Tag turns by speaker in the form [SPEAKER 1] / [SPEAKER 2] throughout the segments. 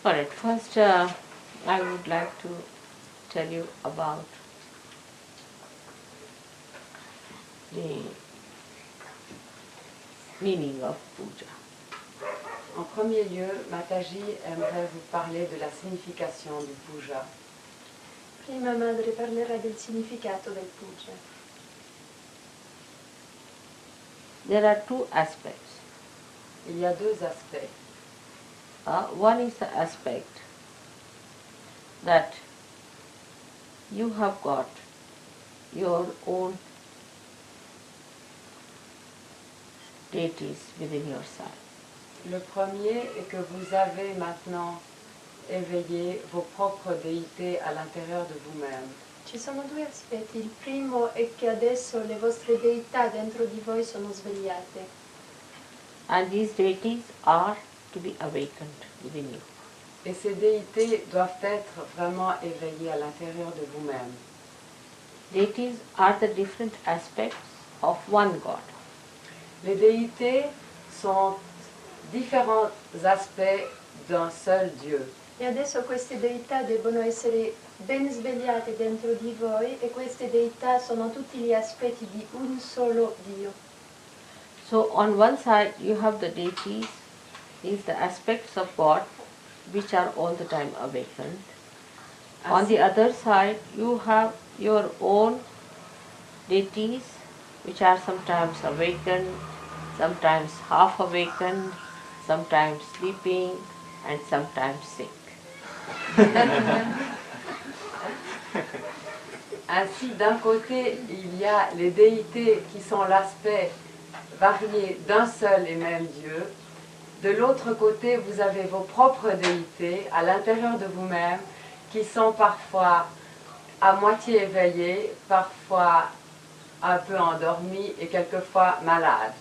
[SPEAKER 1] All right, first I would like to tell you about the meaning of puja.
[SPEAKER 2] En premier lieu, Mataji aimerait vous parler de la signification du puja.
[SPEAKER 3] Prima madre parlerà del significato del puja.
[SPEAKER 1] There are two aspects.
[SPEAKER 2] Il y a deux aspects.
[SPEAKER 1] One is the aspect that you have got your own deities within yourself.
[SPEAKER 2] Le premier est que vous avez maintenant éveillé vos propres déités à l'intérieur de vous-même.
[SPEAKER 3] Ci sono due aspetti. Il primo è che adesso le vostre deità dentro di voi sono svegliate.
[SPEAKER 1] And these deities are to be awakened within you.
[SPEAKER 2] Et ces déités doivent être vraiment éveillées à l'intérieur de vous-même.
[SPEAKER 1] Deities are the different aspects of one God.
[SPEAKER 2] Les déités sont différents aspects d'un seul Dieu.
[SPEAKER 3] E adesso queste deità devono essere ben svegliate dentro di voi e queste deità sono tutti gli aspetti di un solo Dio.
[SPEAKER 1] So on one side you have the deities, these the aspects of God which are all the time awakened. On the other side you have your own deities which are sometimes awakened, sometimes half awakened, sometimes sleeping and sometimes sick.
[SPEAKER 2] Ainsi, d'un côté, il y a les déités qui sont l'aspect varié d'un seul et même Dieu. De l'autre côté, vous avez vos propres déités à l'intérieur de vous-même qui sont parfois à moitié éveillés, parfois un peu endormis et quelquefois malades.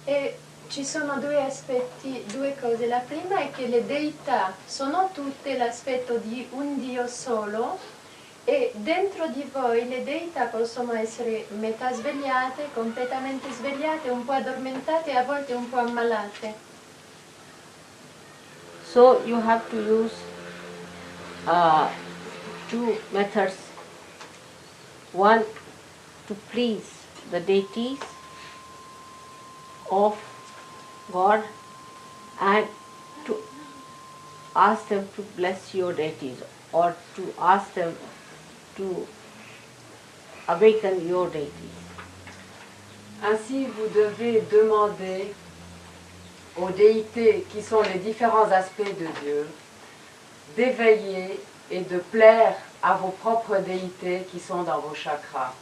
[SPEAKER 3] E ci sono due aspetti, due cose. La prima è che le deità sono tutte l'aspetto di un Dio solo e dentro di voi le deità possono essere metà svegliate, completamente svegliate, un po' addormentate e a volte un po' ammalate.
[SPEAKER 1] So you have to use two methods. One, to please the deities of God and to ask them to bless your deities or to ask them to awaken your deities.
[SPEAKER 2] Ainsi, vous devez demander aux déités qui sont les différents aspects de Dieu d'éveiller et de plaire à vos propres déités qui sont dans vos chakras.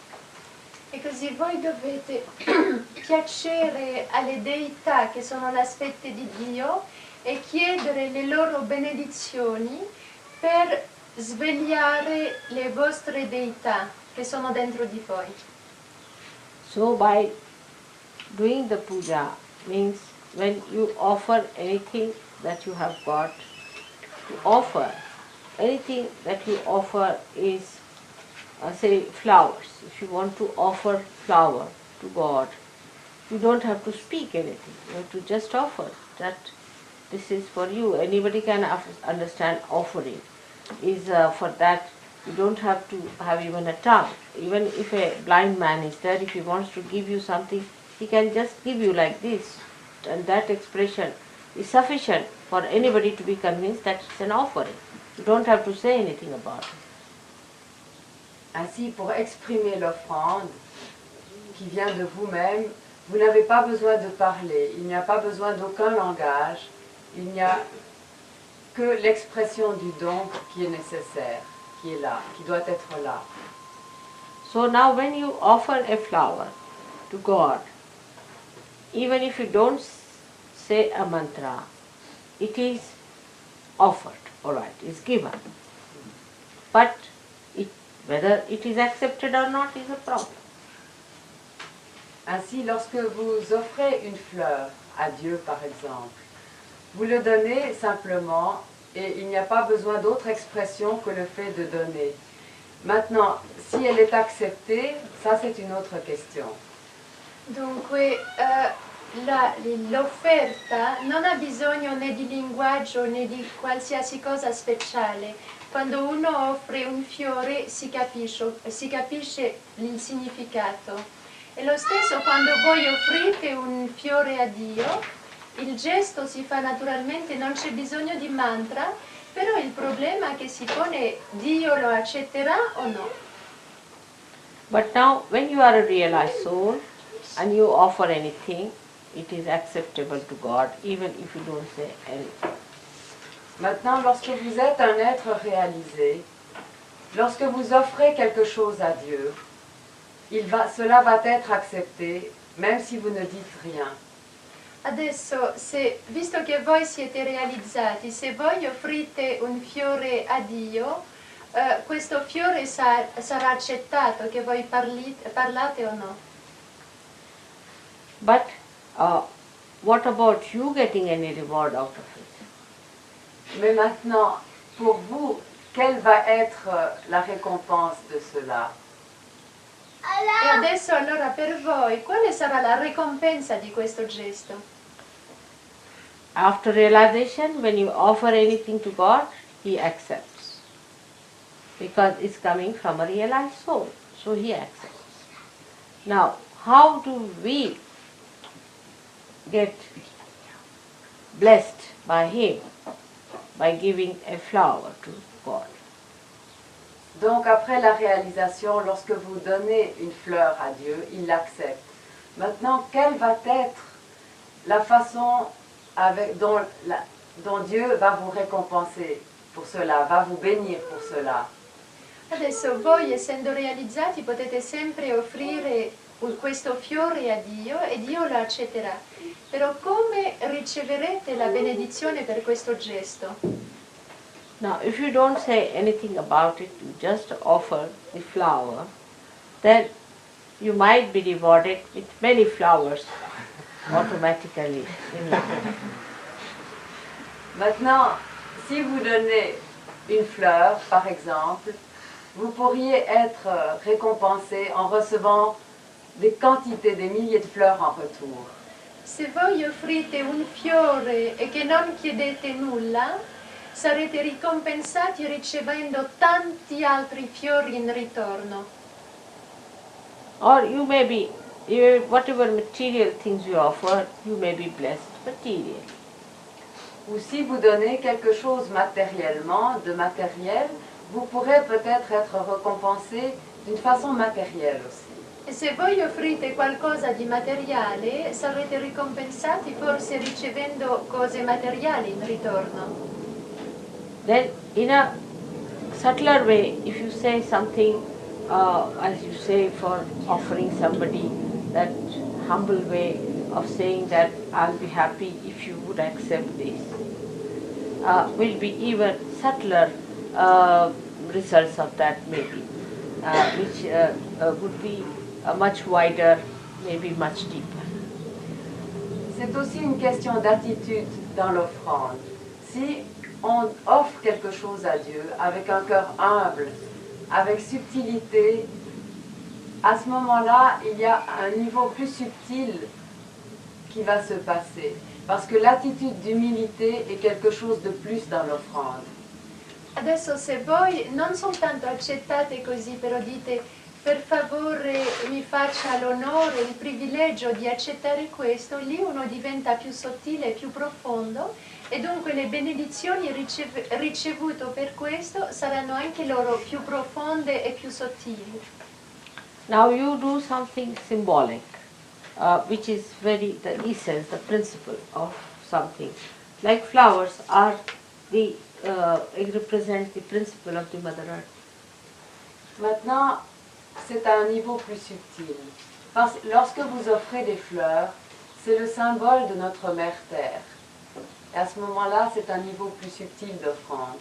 [SPEAKER 3] E così voi dovete piacere alle deità che sono l'aspetto di Dio e chiedere le loro benedizioni per svegliare le vostre deità che sono dentro di voi.
[SPEAKER 1] So by doing the puja means when you offer anything that you have got to offer, anything that you offer is say flowers. If you want to offer flower to God, you don't have to speak anything. You have to just offer that this is for you. Anybody can understand offering is for that. You don't have to have even a tongue. Even if a blind man is there, if he wants to give you something, he can just give you like this. And that expression is sufficient for anybody to be convinced that it's an offering. You don't have to say anything about it.
[SPEAKER 2] Ainsi, pour exprimer l'offrande qui vient de vous-même, vous n'avez pas besoin de parler, il n'y a pas besoin d'aucun langage, il n'y a que l'expression du don qui est nécessaire, qui est là, qui doit être là.
[SPEAKER 1] So now when you offer a flower to God, even if you don't say a mantra, it is offered, alright, is given. But whether it is accepted or not is a problem.
[SPEAKER 2] Ainsi, lorsque vous offrez une fleur à Dieu, par exemple, vous le donnez simplement et il n'y a pas besoin d'autre expression que le fait de donner. Maintenant, si elle est acceptée, ça c'est une autre question.
[SPEAKER 3] Dunque, l'offerta non ha bisogno né di linguaggio né di qualsiasi cosa speciale. Quando uno offre un fiore si capisce il significato. E lo stesso quando voi offrite un fiore a Dio, il gesto si fa naturalmente, non c'è bisogno di mantra, però il problema che si pone, Dio lo accetterà o no?
[SPEAKER 1] But now, when you are a realized soul and you offer anything, it is acceptable to God, even if you don't say anything.
[SPEAKER 2] Maintenant, lorsque vous êtes un être réalisé, lorsque vous offrez quelque chose à Dieu, cela va être accepté, même si vous ne dites rien.
[SPEAKER 3] Adesso, visto che voi siete realizzati, se voi offrite un fiore a Dio, questo fiore sarà accettato, che voi parlate o no.
[SPEAKER 1] But what about you getting any reward out of it?
[SPEAKER 2] Mais maintenant, pour vous, quelle va être la récompense de cela?
[SPEAKER 3] E adesso allora per voi, quale sarà la ricompensa di questo gesto?
[SPEAKER 1] After realization, when you offer anything to God, He accepts. Because it's coming from a realized soul, so He accepts. Now, how do we get blessed by Him? By giving a flower to God.
[SPEAKER 2] Donc après la réalisation, lorsque vous donnez une fleur à Dieu, il l'accepte. Maintenant, quelle va être la façon dont Dieu va vous récompenser pour cela, va vous bénir pour cela?
[SPEAKER 3] Adesso voi, essendo realizzati, potete sempre offrire questo fiore a Dio e Dio lo accetterà. Però come riceverete la benedizione per questo gesto?
[SPEAKER 1] Now, if you don't say anything about it, you just offer the flower, then you might be rewarded with many flowers automatically in life.
[SPEAKER 2] Maintenant, si vous donnez une fleur, par exemple, vous pourriez être récompensé en recevant des quantités, des milliers de fleurs en retour.
[SPEAKER 3] Se voi offrite un fiore e che non chiedete nulla, sarete ricompensati ricevendo tanti altri fiori in ritorno.
[SPEAKER 1] Or you may be, whatever material things you offer, you may be blessed materially.
[SPEAKER 2] Ou si vous donnez quelque chose matériellement, de matériel, vous pourrez peut-être être récompensé d'une façon matérielle aussi.
[SPEAKER 3] E se voi offrite qualcosa di materiale, sarete ricompensati forse ricevendo cose materiali in ritorno.
[SPEAKER 1] Then in a subtler way, if you say something, as you say for offering somebody, that humble way of saying that I'll be happy if you would accept this, will be even subtler results of that maybe, which would be much wider, maybe much deeper.
[SPEAKER 2] C'est aussi une question d'attitude dans l'offrande. Si on offre quelque chose à Dieu avec un cœur humble, avec subtilité, à ce moment-là, il y a un niveau plus subtil qui va se passer. Parce que l'attitude d'humilité est quelque chose de plus dans l'offrande.
[SPEAKER 3] Adesso se voi non soltanto accettate così, però dite per favore mi faccia l'onore, il privilegio di accettare questo, lì uno diventa più sottile, più profondo e dunque le benedizioni ricevute per questo saranno anche loro più profonde e più sottili.
[SPEAKER 1] Now you do something symbolic, which is the essence, the principle of something. Like flowers are it represents the principle of the Mother Earth.
[SPEAKER 2] Maintenant, c'est à un niveau plus subtil. Parce que lorsque vous offrez des fleurs, c'est le symbole de notre Mère Terre. Et à ce moment-là, c'est un niveau plus subtil d'offrande.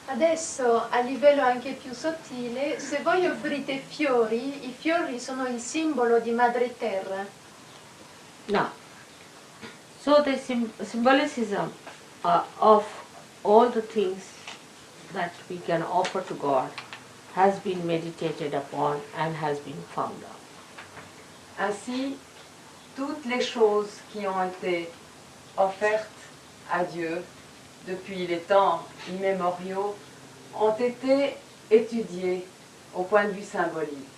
[SPEAKER 3] Adesso, a livello anche più sottile, se voi offrite fiori, i fiori sono il simbolo di Madre Terra.
[SPEAKER 1] Now, so the symbolicism of all the things that we can offer to God has been meditated upon and has been found out.
[SPEAKER 2] Ainsi, toutes les choses qui ont été offertes à Dieu depuis les temps immémoriaux ont été étudiées au point de vue symbolique.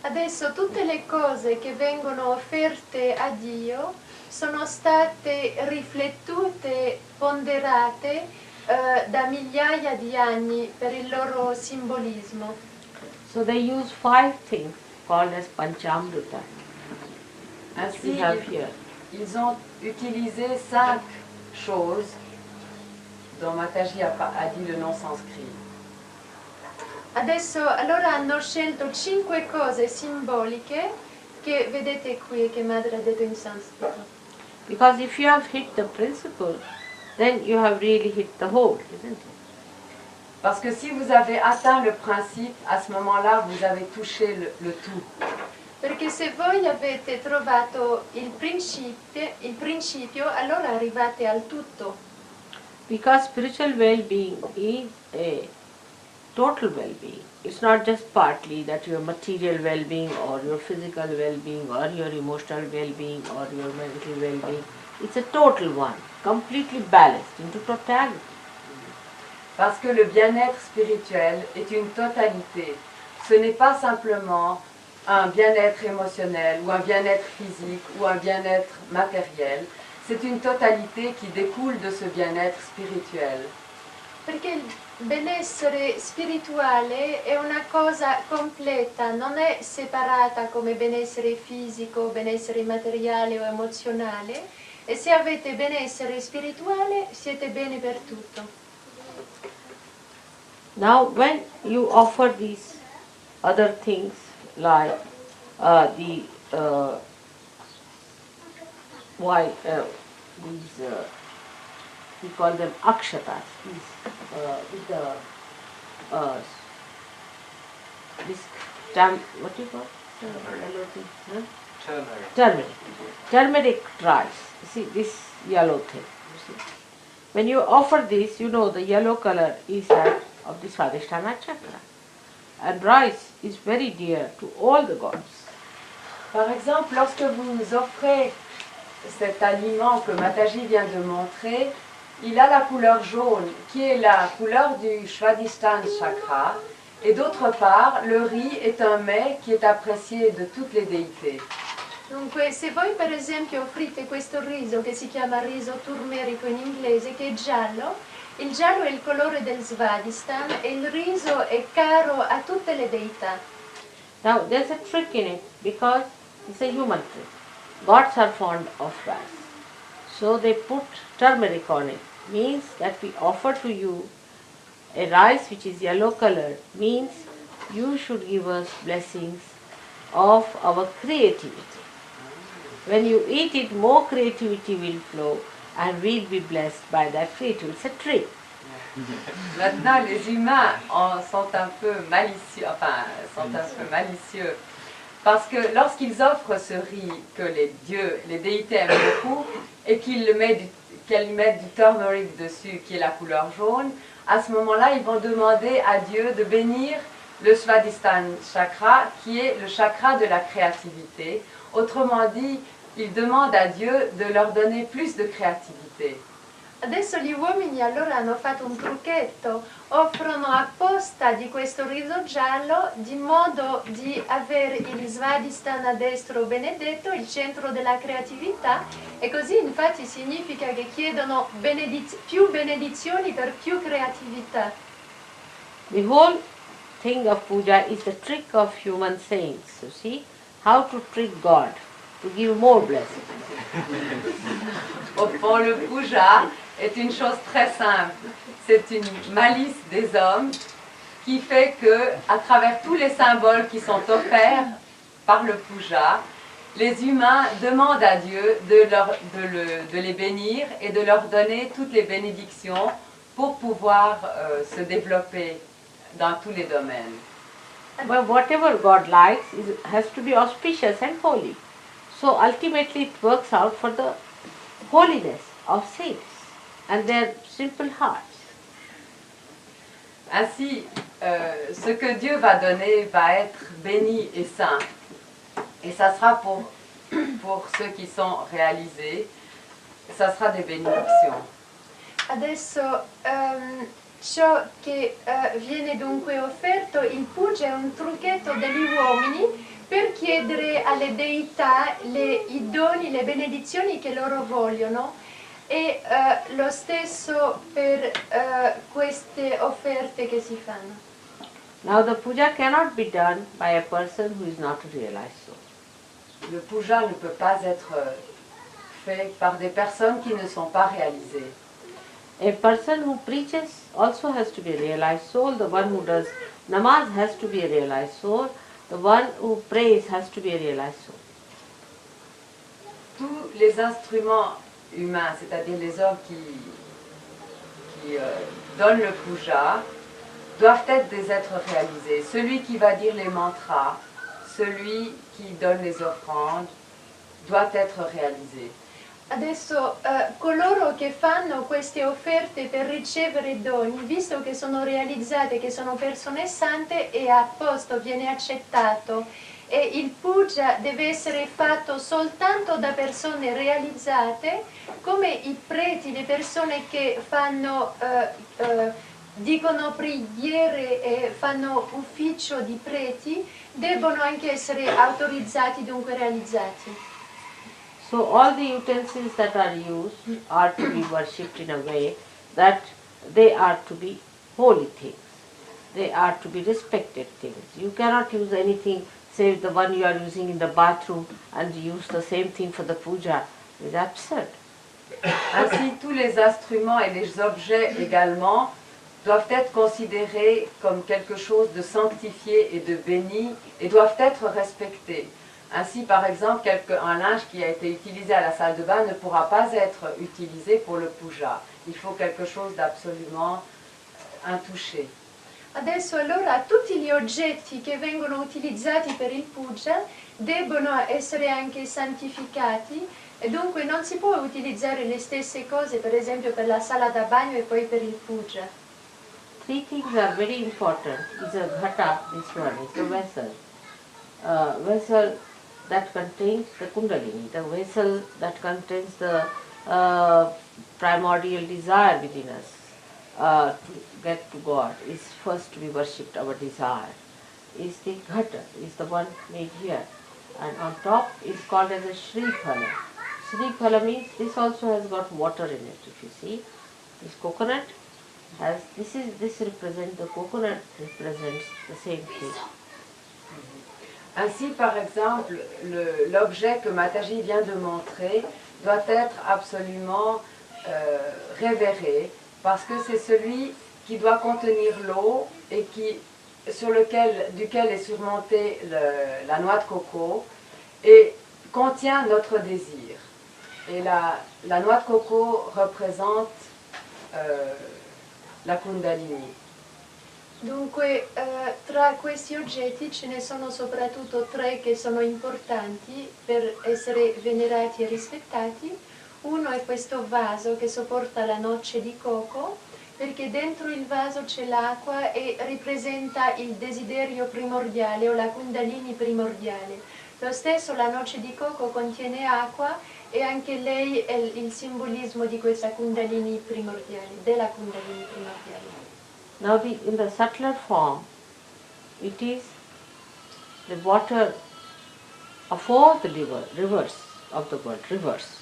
[SPEAKER 3] Adesso tutte le cose che vengono offerte a Dio sono state riflettute, ponderate da migliaia di anni per il loro simbolismo.
[SPEAKER 1] So they use 5 things called as Panchamrita. As we
[SPEAKER 2] Ainsi,
[SPEAKER 1] have here.
[SPEAKER 2] ils ont utilisé 5 choses dont Mataji a dit le nom sanskrit.
[SPEAKER 3] Adesso allora hanno scelto 5 cose simboliche che vedete qui e che Madre ha detto in sanscrito.
[SPEAKER 1] Because if you have hit the principle, then you have really hit the whole, isn't it?
[SPEAKER 2] Parce que si vous avez atteint le principe, à ce moment-là, vous avez touché le tout.
[SPEAKER 3] Perché se voi avete trovato il principio, allora arrivate al tutto.
[SPEAKER 1] Because spiritual well-being is a total well-being. It's not just partly that your material well-being or your physical well-being or your emotional well-being or your mental well-being. It's a total one, completely balanced into totality.
[SPEAKER 2] Parce que le bien-être spirituel est une totalité. Ce n'est pas simplement un bien-être émotionnel ou un bien-être physique ou un bien-être matériel. C'est une totalité qui découle de ce bien-être spirituel.
[SPEAKER 3] Perché il benessere spirituale è una cosa completa, non è separata come benessere fisico, benessere materiale o emozionale, e se avete benessere spirituale siete bene per tutto.
[SPEAKER 1] Now when you offer these other things like we call them akshatas, what do you call yellow thing? Huh? Turmeric rice. You see this yellow thing. You see. When you offer this, you know the yellow color is that of the Swadhisthana chakra. And rice is very dear to all the gods.
[SPEAKER 2] Par exemple, lorsque vous offrez cet aliment que Mataji vient de montrer, il a la couleur jaune, qui est la couleur du Svadhisthana chakra, et d'autre part, le riz est un mets qui est apprécié de toutes les déités.
[SPEAKER 3] Dunque, se voi per esempio offrite questo riso che si chiama riso turmerico in inglese, che è giallo, il giallo è il colore del Svadhisthana e il riso è caro a tutte le deità.
[SPEAKER 1] Now there's a trick in it because it's a human trick. Gods are fond of rice. So they put turmeric on it. Means that we offer to you a rice which is yellow colored, means you should give us blessings of our creativity. When you eat it, more creativity will flow and we'll be blessed by that creativity. It's a trick.
[SPEAKER 2] Maintenant, les humains sont un peu malicieux, parce que lorsqu'ils offrent ce riz que les déités aiment beaucoup, et qu'elles mettent du turmeric dessus, qui est la couleur jaune, à ce moment-là, ils vont demander à Dieu de bénir le Svadhisthana chakra, qui est le chakra de la créativité. Autrement dit, ils demandent à Dieu de leur donner plus de créativité.
[SPEAKER 3] Adesso gli uomini allora hanno fatto un trucchetto, offrono apposta di questo riso giallo di modo di avere il Svadhisthana destro benedetto, il centro della creatività, e così infatti significa che chiedono più benedizioni per più creatività.
[SPEAKER 1] The whole thing of puja is the trick of human saints. You see, how to trick God to give more blessings.
[SPEAKER 2] Au fond, le puja est une chose très simple. C'est une malice des hommes qui fait que, à travers tous les symboles qui sont offerts par le puja, les humains demandent à Dieu de les bénir et de leur donner toutes les bénédictions pour pouvoir se développer dans tous les domaines.
[SPEAKER 1] But whatever God likes has to be auspicious and holy. So ultimately it works out for the holiness of saints and their simple hearts.
[SPEAKER 2] Ainsi, ce que Dieu va donner va être béni et saint. Et ça sera pour pour ceux qui sont réalisés, ça sera des bénédictions.
[SPEAKER 3] Adesso ciò che viene dunque offerto, il puja è un trucchetto degli uomini per chiedere alle deità i doni, le benedizioni che loro vogliono, e lo stesso per queste offerte che si fanno.
[SPEAKER 1] Now the puja cannot be done by a person who is not a realized soul.
[SPEAKER 2] Le puja ne peut pas être fait par des personnes qui ne sont pas réalisées.
[SPEAKER 1] A person who preaches also has to be a realized soul. The one who does namaz has to be a realized soul. The one who prays has to be a realized soul.
[SPEAKER 2] Tous les instruments humains, c'est-à-dire les hommes qui donnent le puja, doivent être des êtres réalisés. Celui qui va dire les mantras, celui qui donne les offrandes, doit être réalisé.
[SPEAKER 3] Adesso coloro che fanno queste offerte per ricevere doni, visto che sono realizzate, che sono persone sante, è a posto, viene accettato. E il puja deve essere fatto soltanto da persone realizzate, come i preti, le persone che fanno, dicono preghiere e fanno ufficio di preti, debbono anche essere autorizzati, dunque realizzati.
[SPEAKER 1] So all the utensils that are used are to be worshipped in a way that they are to be holy things. They are to be respected things. You cannot use anything save the one you are using in the bathroom and use the same thing for the puja. It is absurd.
[SPEAKER 2] Ainsi, tous les instruments et les objets également doivent être considérés comme quelque chose de sanctifié et de béni et doivent être respectés. Ainsi, par exemple, un linge qui a été utilisé à la salle de bain ne pourra pas être utilisé pour le puja. Il faut quelque chose d'absolument intouché.
[SPEAKER 3] Adesso allora tutti gli oggetti che vengono utilizzati per il puja debbono essere anche santificati e dunque non si può utilizzare le stesse cose, per esempio per la sala da bagno e poi per il puja.
[SPEAKER 1] Three things are very important. Is a ghata, this one is the vessel. Vessel that contains the kundalini, the vessel that contains the primordial desire within us to get to God is first to be worshipped. Our desire is the ghata, is the one made here, and on top is called as a Shriphala. Shriphala means this also has got water in it. If you see, this coconut has this represents the coconut represents the same thing.
[SPEAKER 2] Ainsi, par exemple, l'objet que Mataji vient de montrer doit être absolument révéré parce que c'est celui qui doit contenir l'eau et duquel est surmontée la noix de coco et contient notre désir. Et la noix de coco représente la Kundalini.
[SPEAKER 3] Dunque, tra questi oggetti ce ne sono soprattutto tre che sono importanti per essere venerati e rispettati. Uno è questo vaso che sopporta la noce di coco, perché dentro il vaso c'è l'acqua e rappresenta il desiderio primordiale o la Kundalini primordiale. Lo stesso la noce di coco contiene acqua e anche lei è il simbolismo di questa Kundalini primordiale, della Kundalini primordiale.
[SPEAKER 1] Now in the subtler form, it is the water of all the rivers of the world, rivers.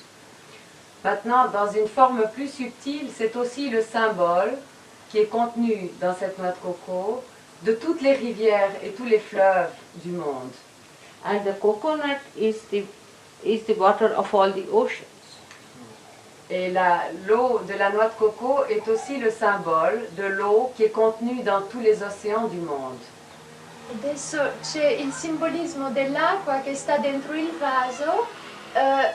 [SPEAKER 2] Maintenant, dans une forme plus subtile, c'est aussi le symbole qui est contenu dans cette noix de coco de toutes les rivières et tous les fleuves du monde.
[SPEAKER 1] And the coconut is the water of all the oceans.
[SPEAKER 2] Et l'eau de la noix de coco est aussi le symbole de l'eau qui est contenue dans tous les océans du monde.
[SPEAKER 3] Adesso c'è il simbolismo dell'acqua che sta dentro il vaso,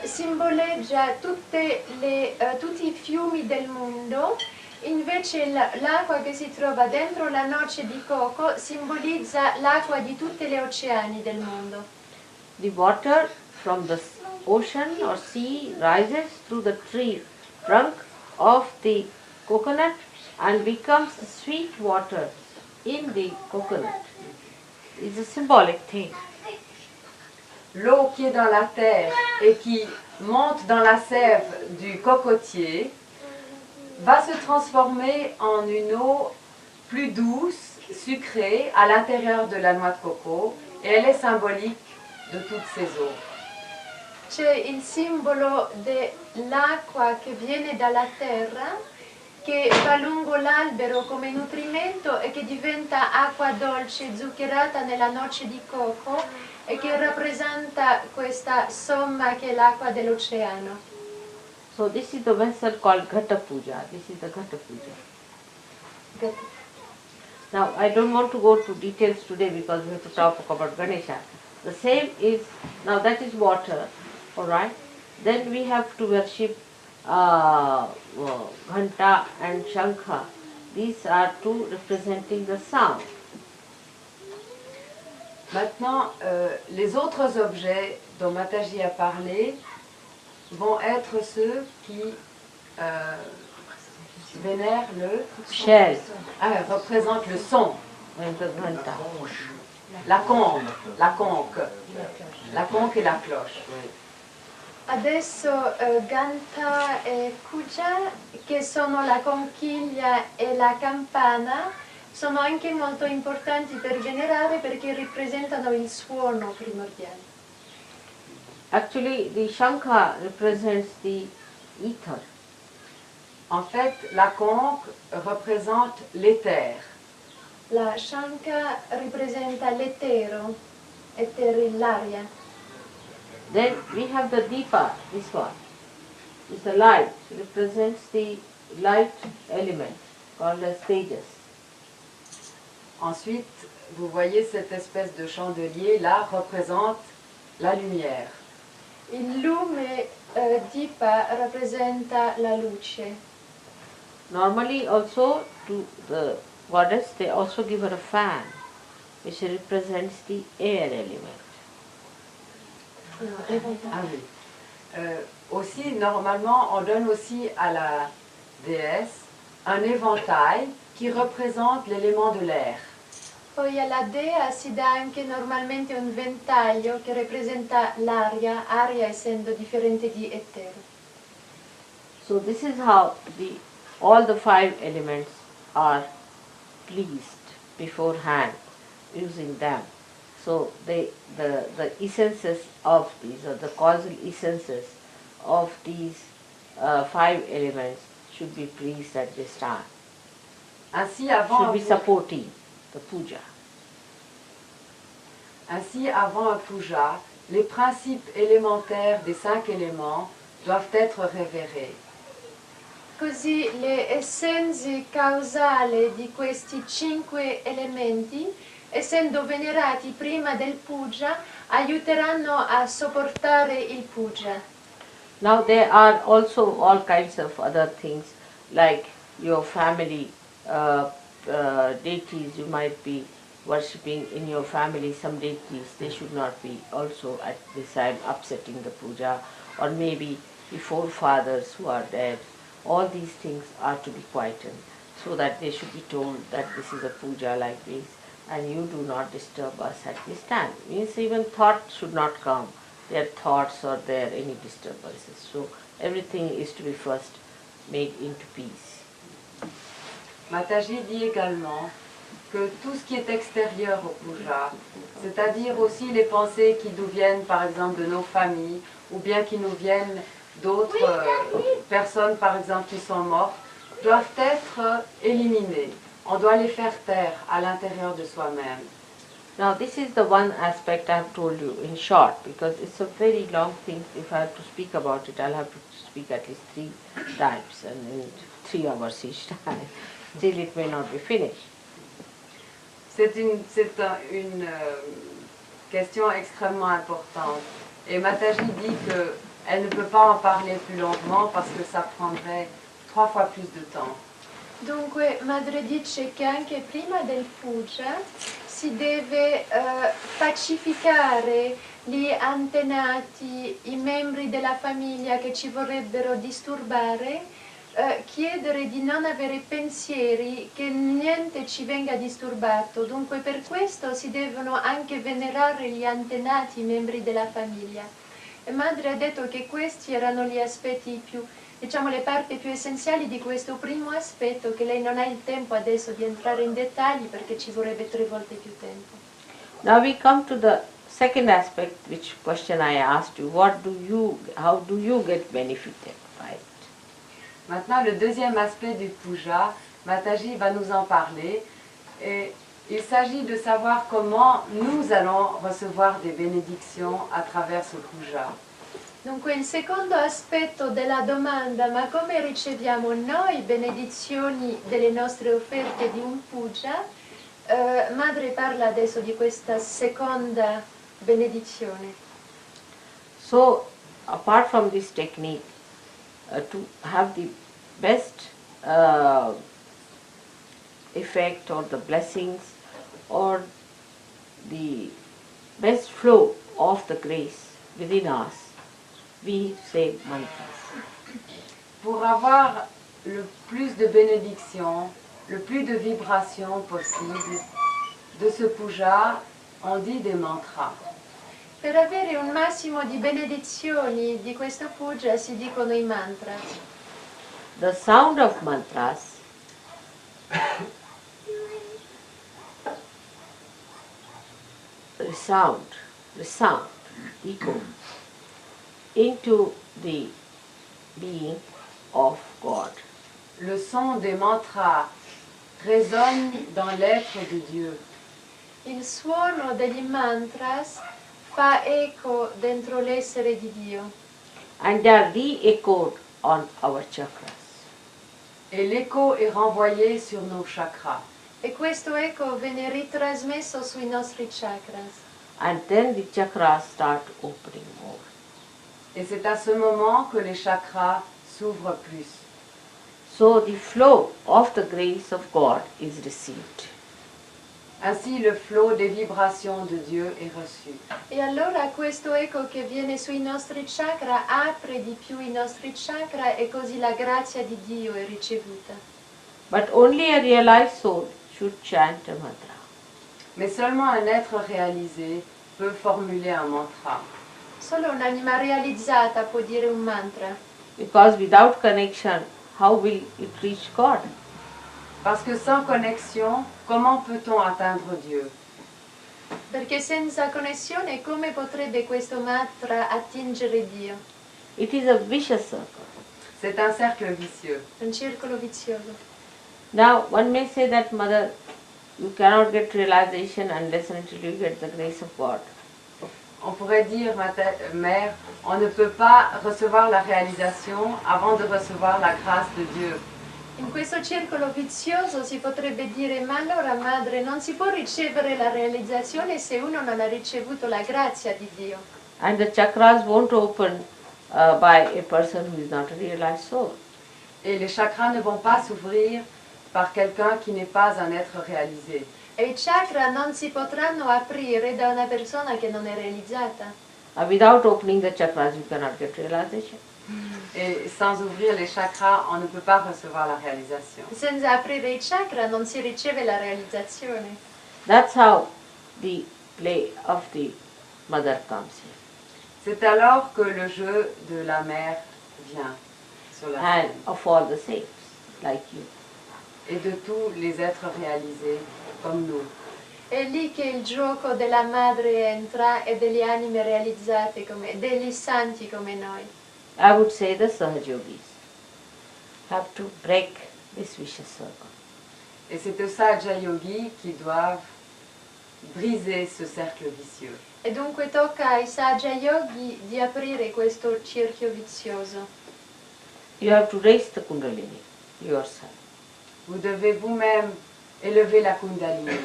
[SPEAKER 3] simboleggia tutti i fiumi del mondo, invece l'acqua che si trova dentro la noce di coco simbolizza l'acqua di tutti gli oceani del mondo.
[SPEAKER 1] The water from the ocean or sea rises through the trunk of the coconut and becomes the sweet water in the coconut. It's a symbolic thing.
[SPEAKER 2] l'eau qui est dans la terre et qui monte dans la sève du cocotier va se transformer en une eau plus douce, sucrée, à l'intérieur de la noix de coco, et elle est symbolique de toutes ces eaux.
[SPEAKER 3] C'è il simbolo dell'acqua che viene dalla terra, che va lungo l'albero come nutrimento e che diventa acqua dolce zuccherata nella noce di cocco e che rappresenta questa somma che è l'acqua dell'oceano.
[SPEAKER 1] So this is the vessel called Ghata Puja. This is the Ghata Puja. Now I don't want to go to details today because we have to talk about Ganesha. The same is, now that is water, alright. Then we have to worship Ghanta and Shankha. These are two representing the sound.
[SPEAKER 2] Maintenant, les autres objets dont Mataji a parlé vont être ceux qui vénèrent le
[SPEAKER 1] Shell
[SPEAKER 2] représentent le son,
[SPEAKER 1] and the Ghanta.
[SPEAKER 2] la conque et la cloche.
[SPEAKER 3] Adesso Ghanta e Puja, che sono la conchiglia e la campana, sono anche molto importanti per venerare perché rappresentano il suono primordiale.
[SPEAKER 1] Actually, the Shankha represents the ether.
[SPEAKER 2] En fait, la conque représente l'éther.
[SPEAKER 3] La Shankha rappresenta l'etero, l'aria.
[SPEAKER 1] Then we have the Deepa, this one. It's the light, it represents the light element called as Tejas.
[SPEAKER 2] Ensuite, vous voyez cette espèce de chandelier là représente la lumière.
[SPEAKER 3] Il lume Deepa rappresenta la luce.
[SPEAKER 1] Normally also to the goddess they also give her a fan which represents the air element.
[SPEAKER 2] Ah oui. Aussi, normalement, on donne aussi à la déesse un éventail qui représente l'élément de l'air.
[SPEAKER 3] Poi alla dea si dà anche normalmente un ventaglio che rappresenta l'aria, aria essendo differente di etero.
[SPEAKER 1] So this is how all the 5 elements are pleased beforehand using them. So the essences of these, or the causal essences of these 5 elements should be pleased at this time.
[SPEAKER 2] Ainsi,
[SPEAKER 1] Should be supporting the puja.
[SPEAKER 2] Ainsi, avant un puja, les principes élémentaires des 5 éléments doivent être révérés.
[SPEAKER 3] Così le essenze causali di questi 5 elementi, essendo venerati prima del puja, aiuteranno a sopportare il puja.
[SPEAKER 1] Now there are also all kinds of other things like your family deities you might be worshipping in your family, some deities, they should not be also at this time upsetting the puja, or maybe the forefathers who are dead. All these things are to be quietened so that they should be told that this is a puja like this and you do not disturb us at this time. Means even thought should not come, their thoughts or their any disturbances. So everything is to be first made into peace.
[SPEAKER 2] Mataji dit également que tout ce qui est extérieur au puja, c'est-à-dire aussi les pensées qui nous viennent par exemple de nos familles ou bien qui nous viennent d'autres personnes par exemple qui sont mortes, doivent être éliminées. On doit les faire taire à l'intérieur de soi-même.
[SPEAKER 1] Now this is the one aspect I have told you in short, because it's a very long thing. If I have to speak about it, I'll have to speak at least 3 times and in 3 hours each time. Still it may not be finished.
[SPEAKER 2] C'est une question extrêmement importante. Et Mataji dit qu'elle ne peut pas en parler plus longuement parce que ça prendrait 3 fois plus de temps.
[SPEAKER 3] Dunque, Madre dice che anche prima del puja si deve pacificare gli antenati, i membri della famiglia che ci vorrebbero disturbare, chiedere di non avere pensieri, che niente ci venga disturbato. Dunque per questo si devono anche venerare gli antenati, i membri della famiglia. E madre ha detto che questi erano gli aspetti più, diciamo, le parti più essenziali di questo primo aspetto, che lei non ha il tempo adesso di entrare in dettagli perché ci vorrebbe 3 volte più tempo.
[SPEAKER 1] Now we come to the second aspect, which question I asked you. How do you get benefited by it?
[SPEAKER 2] Maintenant, le deuxième aspect du puja, Mataji va nous en parler. Et il s'agit de savoir comment nous allons recevoir des bénédictions à travers ce puja.
[SPEAKER 3] Dunque il secondo aspetto della domanda, ma come riceviamo noi benedizioni delle nostre offerte di un puja? Madre parla adesso di questa seconda benedizione.
[SPEAKER 1] So, apart from this technique, to have the best effect or the blessings or the best flow of the grace within us, we say mantras.
[SPEAKER 2] Pour avoir le plus de bénédictions, le plus de vibrations possible de ce puja, on dit des mantras.
[SPEAKER 3] Per avere un massimo di benedizioni di questo puja si dicono i mantra.
[SPEAKER 1] The sound of mantras resound, echo into the being of God.
[SPEAKER 2] Le son des mantras résonne dans l'être de Dieu.
[SPEAKER 3] Il suono degli mantras fa eco dentro l'essere di Dio
[SPEAKER 1] And they are re-echoed on our chakras.
[SPEAKER 2] Et l'écho est renvoyé sur nos chakras.
[SPEAKER 3] e questo eco viene ritrasmesso sui nostri chakras.
[SPEAKER 1] And then the chakras start opening more.
[SPEAKER 2] Et c'est à ce moment que les chakras s'ouvrent plus.
[SPEAKER 1] So the flow of the grace of God is received.
[SPEAKER 2] Ainsi, le flot des vibrations de Dieu est reçu.
[SPEAKER 3] E allora questo eco che viene sui nostri chakra apre di più i nostri chakra e così la grazia di Dio è ricevuta.
[SPEAKER 1] But only a realized soul should chant a mantra.
[SPEAKER 2] Mais seulement un être réalisé peut formuler un mantra.
[SPEAKER 3] Solo un'anima realizzata può dire un mantra,
[SPEAKER 1] Because without connection, how will it reach God?
[SPEAKER 2] Parce que sans connexion, comment peut-on atteindre Dieu?
[SPEAKER 3] perché senza connessione come potrebbe questo mantra attingere Dio?
[SPEAKER 1] It is a vicious circle.
[SPEAKER 2] C'est un cercle vicieux.
[SPEAKER 3] Un circolo vizioso.
[SPEAKER 1] Now, one may say that, Mother, you cannot get realization unless and until you get the grace of God.
[SPEAKER 2] On pourrait dire, mère, on ne peut pas recevoir la réalisation avant de recevoir la grâce de Dieu.
[SPEAKER 3] In questo circolo vizioso si potrebbe dire, ma allora madre, non si può ricevere la realizzazione se uno non ha ricevuto la grazia di Dio.
[SPEAKER 1] And the chakras won't open by a person who is not a realized soul.
[SPEAKER 2] Et les chakras ne vont pas s'ouvrir par quelqu'un qui n'est pas un être réalisé.
[SPEAKER 3] E i chakra non si potranno aprire da una persona che non è realizzata.
[SPEAKER 1] Without opening the chakras, you cannot get realization.
[SPEAKER 2] Et sans ouvrir les chakras, on ne peut pas recevoir la réalisation.
[SPEAKER 3] Senza aprire i chakra non si riceve la realizzazione.
[SPEAKER 1] That's how the play of the mother comes here.
[SPEAKER 2] C'est alors que le jeu de la mère vient sur la
[SPEAKER 1] And
[SPEAKER 2] scène.
[SPEAKER 1] of all the saints, like you.
[SPEAKER 2] Et de tous les êtres réalisés comme nous.
[SPEAKER 3] È lì che il gioco della madre entra e delle anime realizzate come degli santi come noi.
[SPEAKER 1] I would say the Sahajogis have to break this vicious circle.
[SPEAKER 2] Et c'est aux Sahaja Yogis qui doivent briser ce cercle vicieux.
[SPEAKER 3] E dunque tocca ai Sahaja Yogi di aprire questo cerchio vizioso.
[SPEAKER 1] You have to raise the Kundalini yourself.
[SPEAKER 2] Vous devez vous-même élever la Kundalini.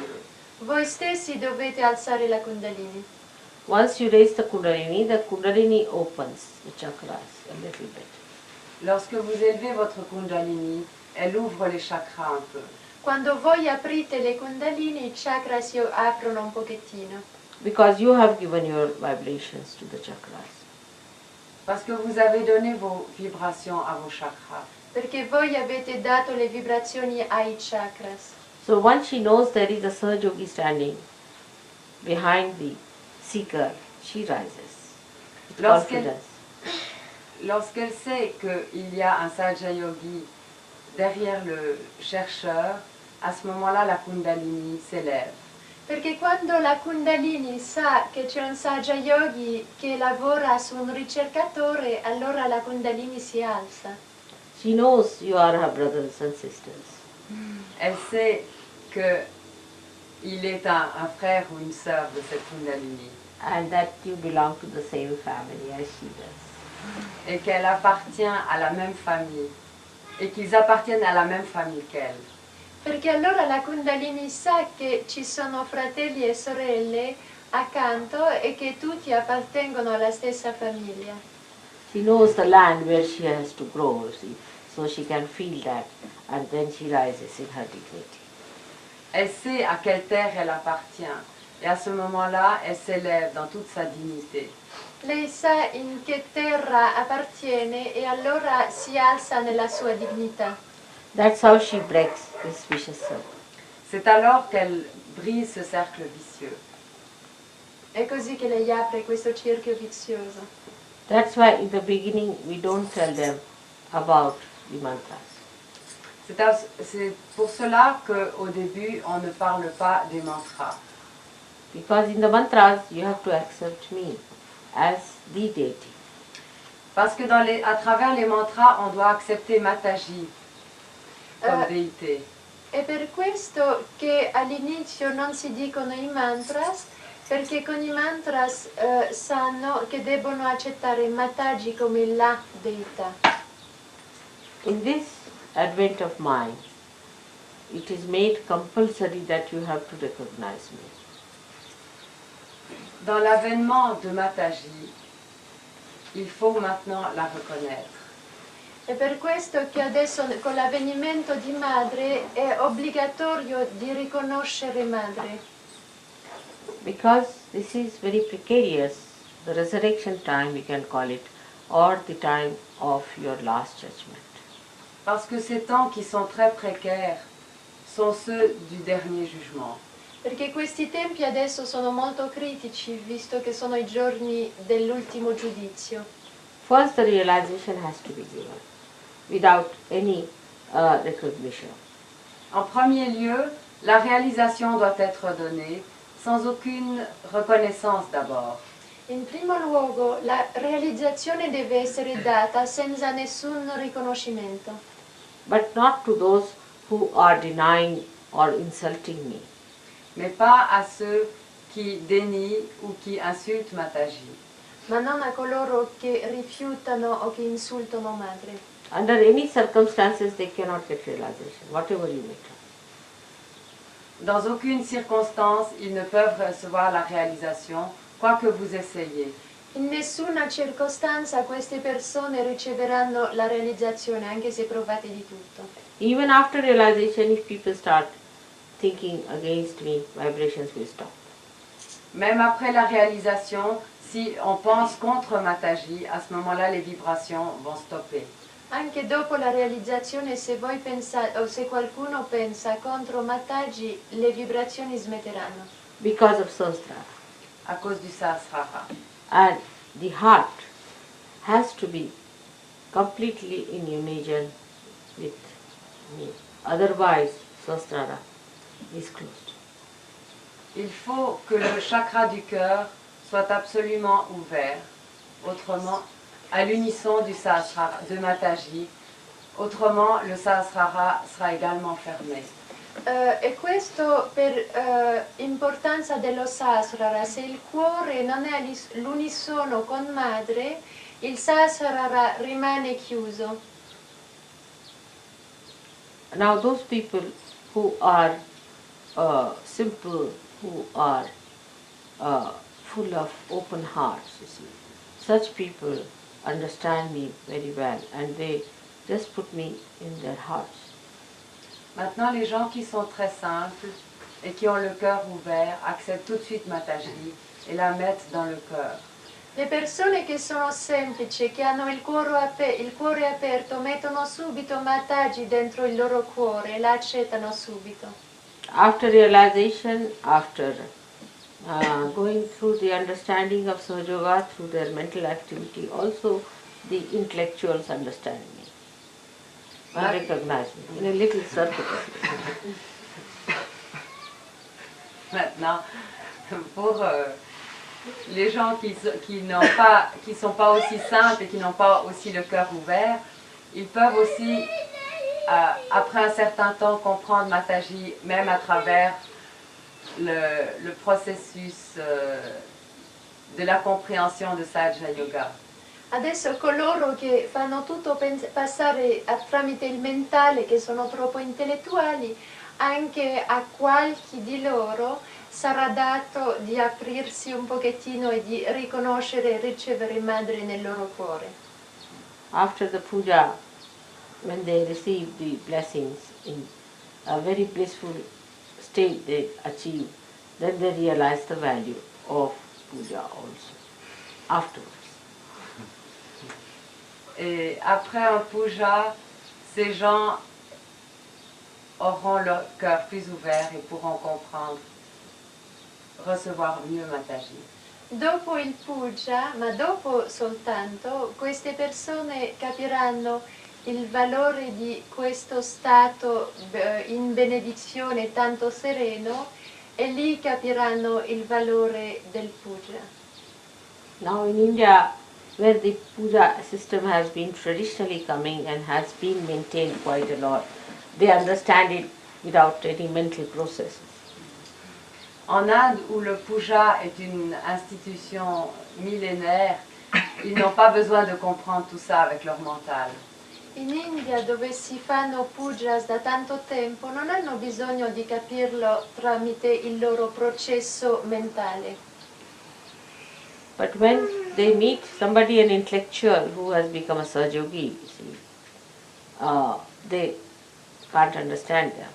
[SPEAKER 3] Voi stessi dovete alzare la Kundalini.
[SPEAKER 1] Once you raise the Kundalini opens the chakras a little bit.
[SPEAKER 2] Lorsque vous élevez votre Kundalini, elle ouvre les chakras un peu.
[SPEAKER 3] Quando voi aprite le Kundalini, i chakra si aprono un pochettino.
[SPEAKER 1] Because you have given your vibrations to the chakras.
[SPEAKER 2] Parce que vous avez donné vos vibrations à vos chakras.
[SPEAKER 3] perché voi avete dato le vibrazioni ai chakras.
[SPEAKER 1] So once she knows there is a Sage Yogi standing behind the seeker, she rises with
[SPEAKER 2] Lorsqu'elle
[SPEAKER 1] confidence.
[SPEAKER 2] lorsqu'elle sait qu'il y a un Sahaja Yogi derrière le chercheur, à ce moment-là, la Kundalini s'élève.
[SPEAKER 3] Perché quando la Kundalini sa che c'è un Sahaja Yogi che lavora su un ricercatore, allora la Kundalini si alza.
[SPEAKER 1] She knows you are her brothers and sisters.
[SPEAKER 2] Elle sait qu'il est un frère ou une sœur de cette Kundalini
[SPEAKER 1] And that you belong to the same family as she does.
[SPEAKER 2] et qu'elle appartient à la même famille et qu'ils appartiennent à la même famille qu'elle.
[SPEAKER 3] Perché allora la Kundalini sa che ci sono fratelli e sorelle accanto e che tutti appartengono alla stessa famiglia.
[SPEAKER 1] She knows the land where she has to grow, see, so she can feel that, and then she rises in her dignity.
[SPEAKER 2] Elle sait à quelle terre elle appartient et à ce moment-là, elle s'élève dans toute sa dignité.
[SPEAKER 3] Lei sa in che terra appartiene e allora si alza nella sua dignità.
[SPEAKER 1] That's how she breaks this vicious circle.
[SPEAKER 2] C'est alors qu'elle brise ce cercle vicieux.
[SPEAKER 3] È così che lei apre questo cerchio vizioso.
[SPEAKER 1] That's why in the beginning we don't tell them about the mantras.
[SPEAKER 2] C'est pour cela qu'au début, on ne parle pas des mantras.
[SPEAKER 1] Because in the mantras you have to accept me as the deity.
[SPEAKER 2] Parce que à travers les mantras, on doit accepter Mataji comme déité.
[SPEAKER 3] È per questo che all'inizio non si dicono i mantras, perché con i mantras sanno che debbono accettare Mataji come la deità.
[SPEAKER 1] In this advent of mind, it is made compulsory that you have to recognize me.
[SPEAKER 2] Dans l'avènement de Mataji, il faut maintenant la reconnaître.
[SPEAKER 3] È per questo che adesso con l'avvenimento di madre è obbligatorio di riconoscere madre.
[SPEAKER 1] Because this is very precarious, the resurrection time we can call it, or the time of your last judgment.
[SPEAKER 2] Parce que ces temps qui sont très précaires sont ceux du dernier jugement.
[SPEAKER 3] Perché questi tempi adesso sono molto critici, visto che sono i giorni dell'ultimo giudizio.
[SPEAKER 1] First, the realization has to be given without any recognition.
[SPEAKER 2] En premier lieu, la réalisation doit être donnée sans aucune reconnaissance d'abord.
[SPEAKER 3] In primo luogo, la realizzazione deve essere data senza nessun riconoscimento,
[SPEAKER 1] But not to those who are denying or insulting me.
[SPEAKER 2] Mais pas à ceux qui dénient ou qui insultent Mataji.
[SPEAKER 3] ma non a coloro che rifiutano o che insultano madre.
[SPEAKER 1] Under any circumstances they cannot get realization, whatever you may try.
[SPEAKER 2] Dans aucune circonstance, ils ne peuvent recevoir la réalisation, quoi que vous essayez.
[SPEAKER 3] In nessuna circostanza queste persone riceveranno la realizzazione, anche se provate di tutto.
[SPEAKER 1] Even after realization, if people start thinking against me, vibrations will stop.
[SPEAKER 2] Même après la réalisation, si on pense contre Mataji, à ce moment-là, les vibrations vont stopper.
[SPEAKER 3] Anche dopo la realizzazione, se voi pensate o se qualcuno pensa contro Mataji, le vibrazioni smetteranno.
[SPEAKER 1] Because of Sahasrara.
[SPEAKER 2] À cause du Sahasrara.
[SPEAKER 1] And the heart has to be completely in union with me. Otherwise, Sahasrara is closed.
[SPEAKER 2] Il faut que le chakra du cœur soit absolument ouvert, autrement, à l'unisson du Sahasrara, de Mataji, autrement le Sahasrara sera également fermé.
[SPEAKER 3] E questo per importanza dello Sahasrara. Se il cuore non è all'unisono con madre, il Sahasrara rimane chiuso.
[SPEAKER 1] Now those people who are simple, who are full of open hearts, you see, such people understand me very well and they just put me in their hearts.
[SPEAKER 2] Maintenant, les gens qui sont très simples et qui ont le cœur ouvert acceptent tout de suite Mataji et la mettent dans le cœur.
[SPEAKER 3] Le persone che sono semplici, che hanno il cuore aperto, mettono subito Mataji dentro il loro cuore e la accettano subito.
[SPEAKER 1] After realization, after going through the understanding of Sahaja Yoga through their mental activity, also the intellectuals understand me and recognize me in a little circuit.
[SPEAKER 2] Maintenant, pour les gens qui sont pas aussi simples et qui n'ont pas aussi le cœur ouvert, ils peuvent aussi, après un certain temps, comprendre Mataji, même à travers le processus de la compréhension de Sahaja Yoga.
[SPEAKER 3] Adesso coloro che fanno tutto passare tramite il mentale, che sono troppo intellettuali, anche a qualche di loro sarà dato di aprirsi un pochettino e di riconoscere e ricevere Madre nel loro cuore.
[SPEAKER 1] After the puja, when they receive the blessings in a very blissful state they achieve, then they realize the value of puja also, afterwards.
[SPEAKER 2] Et après un puja, ces gens auront leur cœur plus ouvert et pourront comprendre, recevoir mieux Mataji.
[SPEAKER 3] Dopo il puja, ma dopo soltanto, queste persone capiranno il valore di questo stato in benedizione tanto sereno e lì capiranno il valore del puja.
[SPEAKER 1] Now in India, where the puja system has been traditionally coming and has been maintained quite a lot, they understand it without any mental processes.
[SPEAKER 2] En Inde, où le puja est une institution millénaire, ils n'ont pas besoin de comprendre tout ça avec leur mental.
[SPEAKER 3] In India, dove si fanno pujas da tanto tempo, non hanno bisogno di capirlo tramite il loro processo mentale.
[SPEAKER 1] But when they meet somebody, an intellectual who has become a Sahaja-yogi, you see, they can't understand them.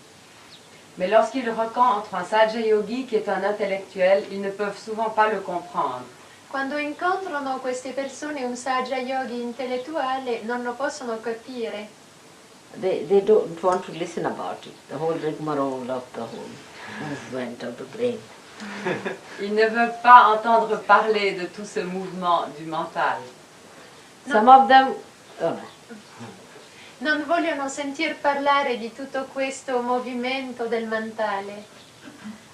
[SPEAKER 2] Mais lorsqu'ils rencontrent un Sahaja Yogi qui est un intellectuel, ils ne peuvent souvent pas le comprendre.
[SPEAKER 3] Quando incontrano queste persone, un Sahaja Yogi intellettuale, non lo possono capire.
[SPEAKER 1] They don't want to listen about it, the whole rigmarole of the whole movement of the brain.
[SPEAKER 2] Ils ne veulent pas entendre parler de tout ce mouvement du mental.
[SPEAKER 1] Some of them,
[SPEAKER 3] Non vogliono sentir parlare di tutto questo movimento del mentale.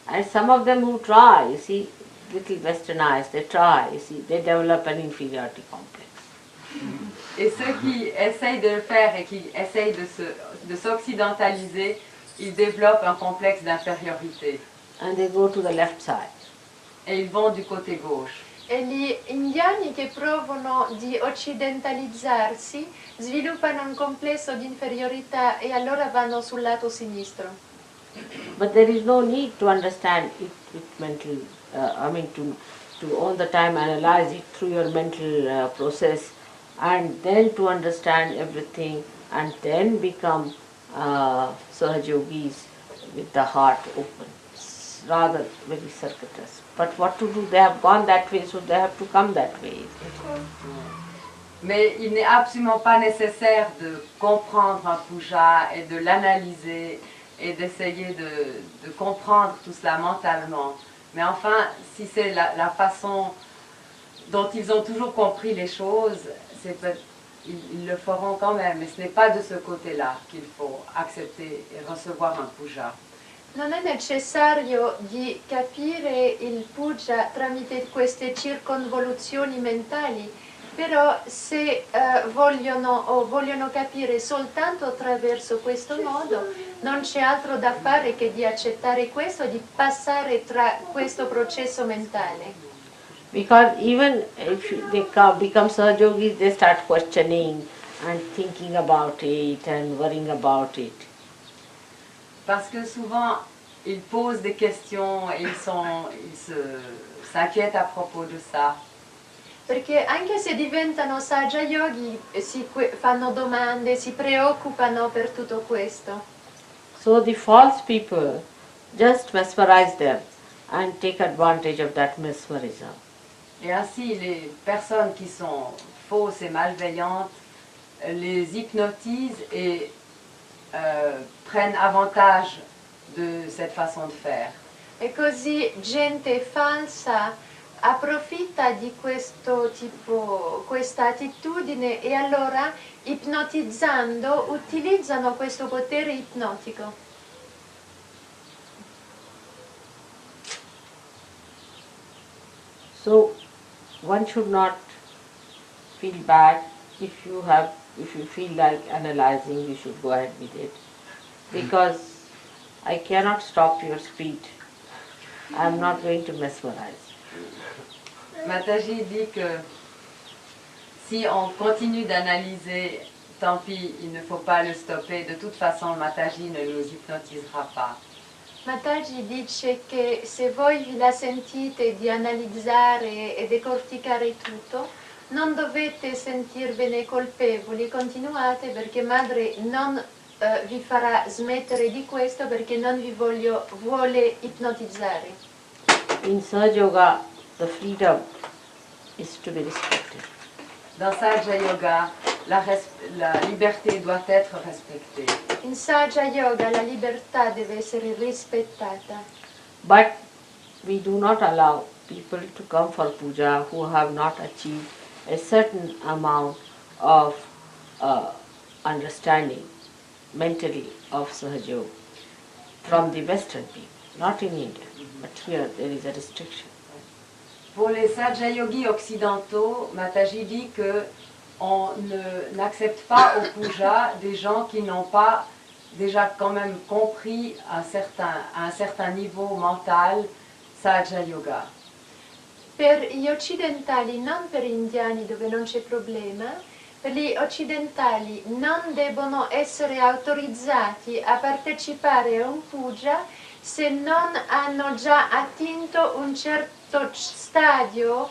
[SPEAKER 1] and some of them who try, you see, little westernized, they try, you see, they develop an inferiority complex.
[SPEAKER 2] Et ceux qui essayent de le faire et qui essayent de s'occidentaliser, ils développent un complexe d'infériorité.
[SPEAKER 1] And they go to the left side.
[SPEAKER 2] Et ils vont du côté gauche.
[SPEAKER 3] E gli indiani che provano di occidentalizzarsi sviluppano un complesso di inferiorità e allora vanno sul lato sinistro.
[SPEAKER 1] But there is no need to understand it with mental, to all the time analyze it through your mental process and then to understand everything and then become Sahaja Yogis with the heart open. It's rather very circuitous. But what to do? They have gone that way, so they have to come that way.
[SPEAKER 2] Mais il n'est absolument pas nécessaire de comprendre un puja et de l'analyser et d'essayer de comprendre tout cela mentalement. Mais enfin, si c'est la façon dont ils ont toujours compris les choses, ils le feront quand même. Mais ce n'est pas de ce côté-là qu'il faut accepter et recevoir un puja.
[SPEAKER 3] Non è necessario di capire il puja tramite queste circonvoluzioni mentali, però se vogliono capire soltanto attraverso questo modo, non c'è altro da fare che di accettare questo, di passare tra questo processo mentale.
[SPEAKER 1] Because even if they become Sahaja Yogis, they start questioning and thinking about it and worrying about it.
[SPEAKER 2] Parce que souvent, ils posent des questions et s'inquiètent à propos de ça.
[SPEAKER 3] Perché anche se diventano Sahaja Yogi fanno domande, si preoccupano per tutto questo.
[SPEAKER 1] So the false people just mesmerize them and take advantage of that mesmerism.
[SPEAKER 2] Et ainsi, les personnes qui sont fausses et malveillantes les hypnotisent et prennent avantage de cette façon de faire.
[SPEAKER 3] E così gente falsa approfitta di questo tipo, questa attitudine e allora ipnotizzando utilizzano questo potere ipnotico.
[SPEAKER 1] So one should not feel bad if you feel like analyzing, you should go ahead with it. Because I cannot stop your speed. I am not going to mesmerize.
[SPEAKER 2] Mataji dit que si on continue d'analyser, tant pis, il ne faut pas le stopper. De toute façon, Mataji ne nous hypnotisera pas.
[SPEAKER 3] Mataji dice che se voi vi la sentite di analizzare e decorticare tutto, non dovete sentirvene colpevoli, continuate perché madre non vi farà smettere di questo perché non vi vuole ipnotizzare.
[SPEAKER 1] In Sahaja Yoga, the freedom is to be respected.
[SPEAKER 2] Dans Sahaja Yoga, la liberté doit être respectée.
[SPEAKER 3] In Sahaja Yoga la libertà deve essere rispettata.
[SPEAKER 1] But we do not allow people to come for puja who have not achieved a certain amount of understanding mentally of Sahaja Yoga from the Western people, not in India, but here there is a restriction.
[SPEAKER 2] Pour les Sahaja Yogis occidentaux, Mataji dit que on n'accepte pas au puja des gens qui n'ont pas déjà quand même compris à un certain niveau mental Sahaja Yoga.
[SPEAKER 3] Per gli occidentali, non per gli indiani dove non c'è problema, per gli occidentali non devono essere autorizzati a partecipare a un puja se non hanno già attinto un certo stadio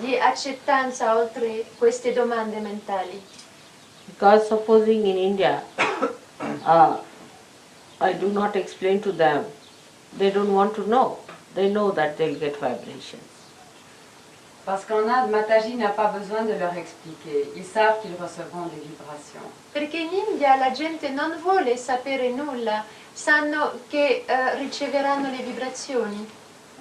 [SPEAKER 3] di accettanza oltre queste domande mentali.
[SPEAKER 1] Because supposing in India, I do not explain to them, they don't want to know. They know that they'll get vibrations.
[SPEAKER 2] Parce qu'en Inde, Mataji n'a pas besoin de leur expliquer. Ils savent qu'ils recevront des vibrations.
[SPEAKER 3] Perché in India la gente non vuole sapere nulla, sanno che riceveranno le vibrazioni.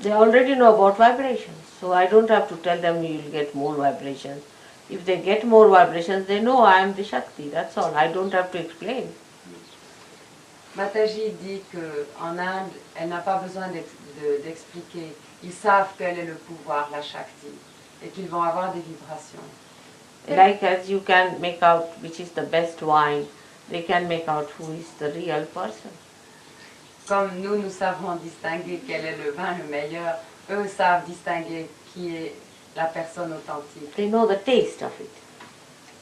[SPEAKER 1] They already know about vibrations, so I don't have to tell them you will get more vibrations. If they get more vibrations, they know I am the Shakti, that's all. I don't have to explain.
[SPEAKER 2] Mataji dit qu'en Inde, elle n'a pas besoin d'expliquer. Ils savent quel est le pouvoir, la Shakti, et qu'ils vont avoir des vibrations.
[SPEAKER 1] Like as you can make out which is the best wine, they can make out who is the real person.
[SPEAKER 2] Comme nous savons distinguer quel est le vin le meilleur, eux savent distinguer qui est la personne authentique.
[SPEAKER 1] They know the taste of it.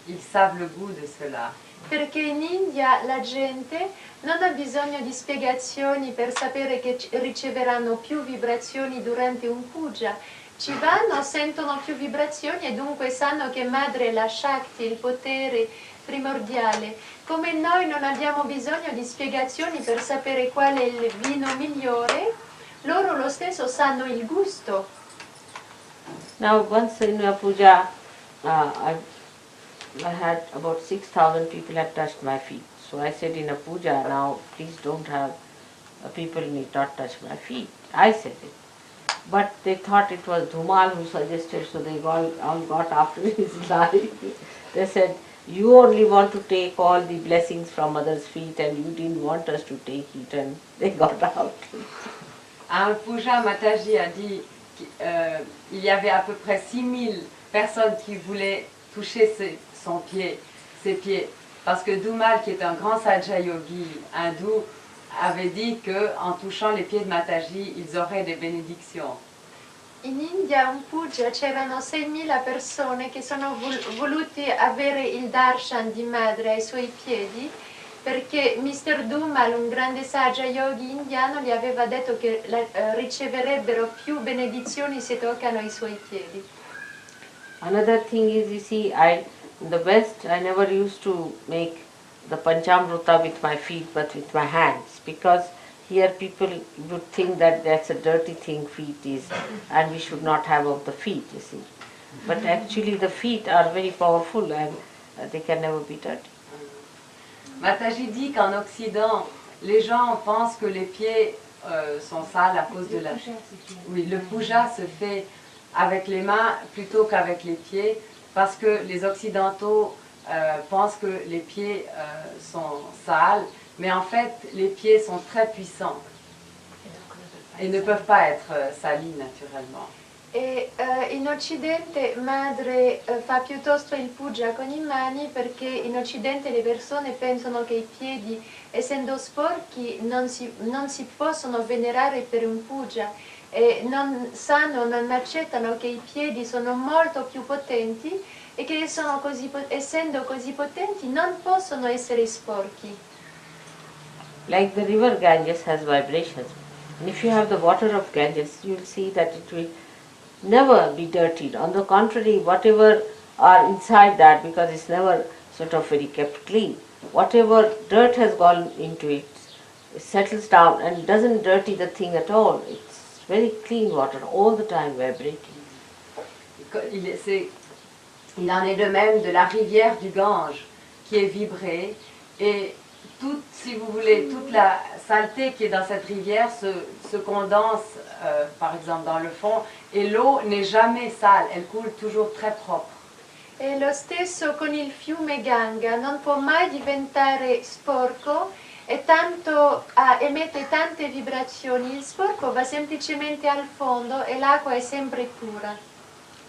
[SPEAKER 2] Ils savent le goût de cela.
[SPEAKER 3] Perché in India la gente non ha bisogno di spiegazioni per sapere che riceveranno più vibrazioni durante un puja. Ci vanno, sentono più vibrazioni e dunque sanno che madre è la Shakti, il potere primordiale. Come noi non abbiamo bisogno di spiegazioni per sapere qual è il vino migliore, loro lo stesso sanno il gusto.
[SPEAKER 1] Now once in a puja, I had about 6,000 people had touched my feet. So I said in a puja, now please don't have people need not touch my feet. I said it. But they thought it was Dhumal who suggested, so they all got after his life. They said, you only want to take all the blessings from others' feet and you didn't want us to take it, and they got out.
[SPEAKER 2] À un puja, Mataji a dit qu'il y avait à peu près 6000 personnes qui voulaient toucher ses pieds. Parce que Dhumal, qui est un grand Sahaja Yogi hindou, avait dit qu'en touchant les pieds de Mataji, ils auraient des bénédictions.
[SPEAKER 3] In India un puja c'erano 6.000 persone che sono voluti avere il darshan di madre ai suoi piedi perché Mr. Dhumal, un grande Sahaja Yogi indiano, gli aveva detto che riceverebbero più benedizioni se toccano i suoi piedi.
[SPEAKER 1] Another thing is, you see, in the West, I never used to make the Panchamrita with my feet but with my hands, because Here people would think that that's a dirty thing, feet is, and we should not have of the feet, you see. But actually the feet are very powerful and they can never be dirty.
[SPEAKER 2] Mataji dit qu'en Occident, les gens pensent que les pieds sont sales à cause de la... Oui, le puja se fait avec les mains plutôt qu'avec les pieds parce que les Occidentaux pensent que les pieds sont sales, mais en fait les pieds sont très puissants et ne peuvent pas être salis naturellement.
[SPEAKER 3] E in Occidente madre fa piuttosto il puja con i mani perché in Occidente le persone pensano che i piedi, essendo sporchi, non si possono venerare per un puja e non sanno, non accettano che i piedi sono molto più potenti e che essendo così potenti non possono essere sporchi.
[SPEAKER 1] Like the river Ganges has vibrations. And if you have the water of Ganges, you will see that it will never be dirtied. On the contrary, whatever are inside that, because it's never sort of very kept clean, whatever dirt has gone into it, it settles down and doesn't dirty the thing at all. It's very clean water, all the time vibrating.
[SPEAKER 2] Il en est de même de la rivière du Gange qui est vibrée et si vous voulez, toute la saleté qui est dans cette rivière se condense par exemple dans le fond et l'eau n'est jamais sale, elle coule toujours très propre.
[SPEAKER 3] E lo stesso con il fiume Ganga, non può mai diventare sporco e tanto emette tante vibrazioni, il sporco va semplicemente al fondo e l'acqua è sempre pura.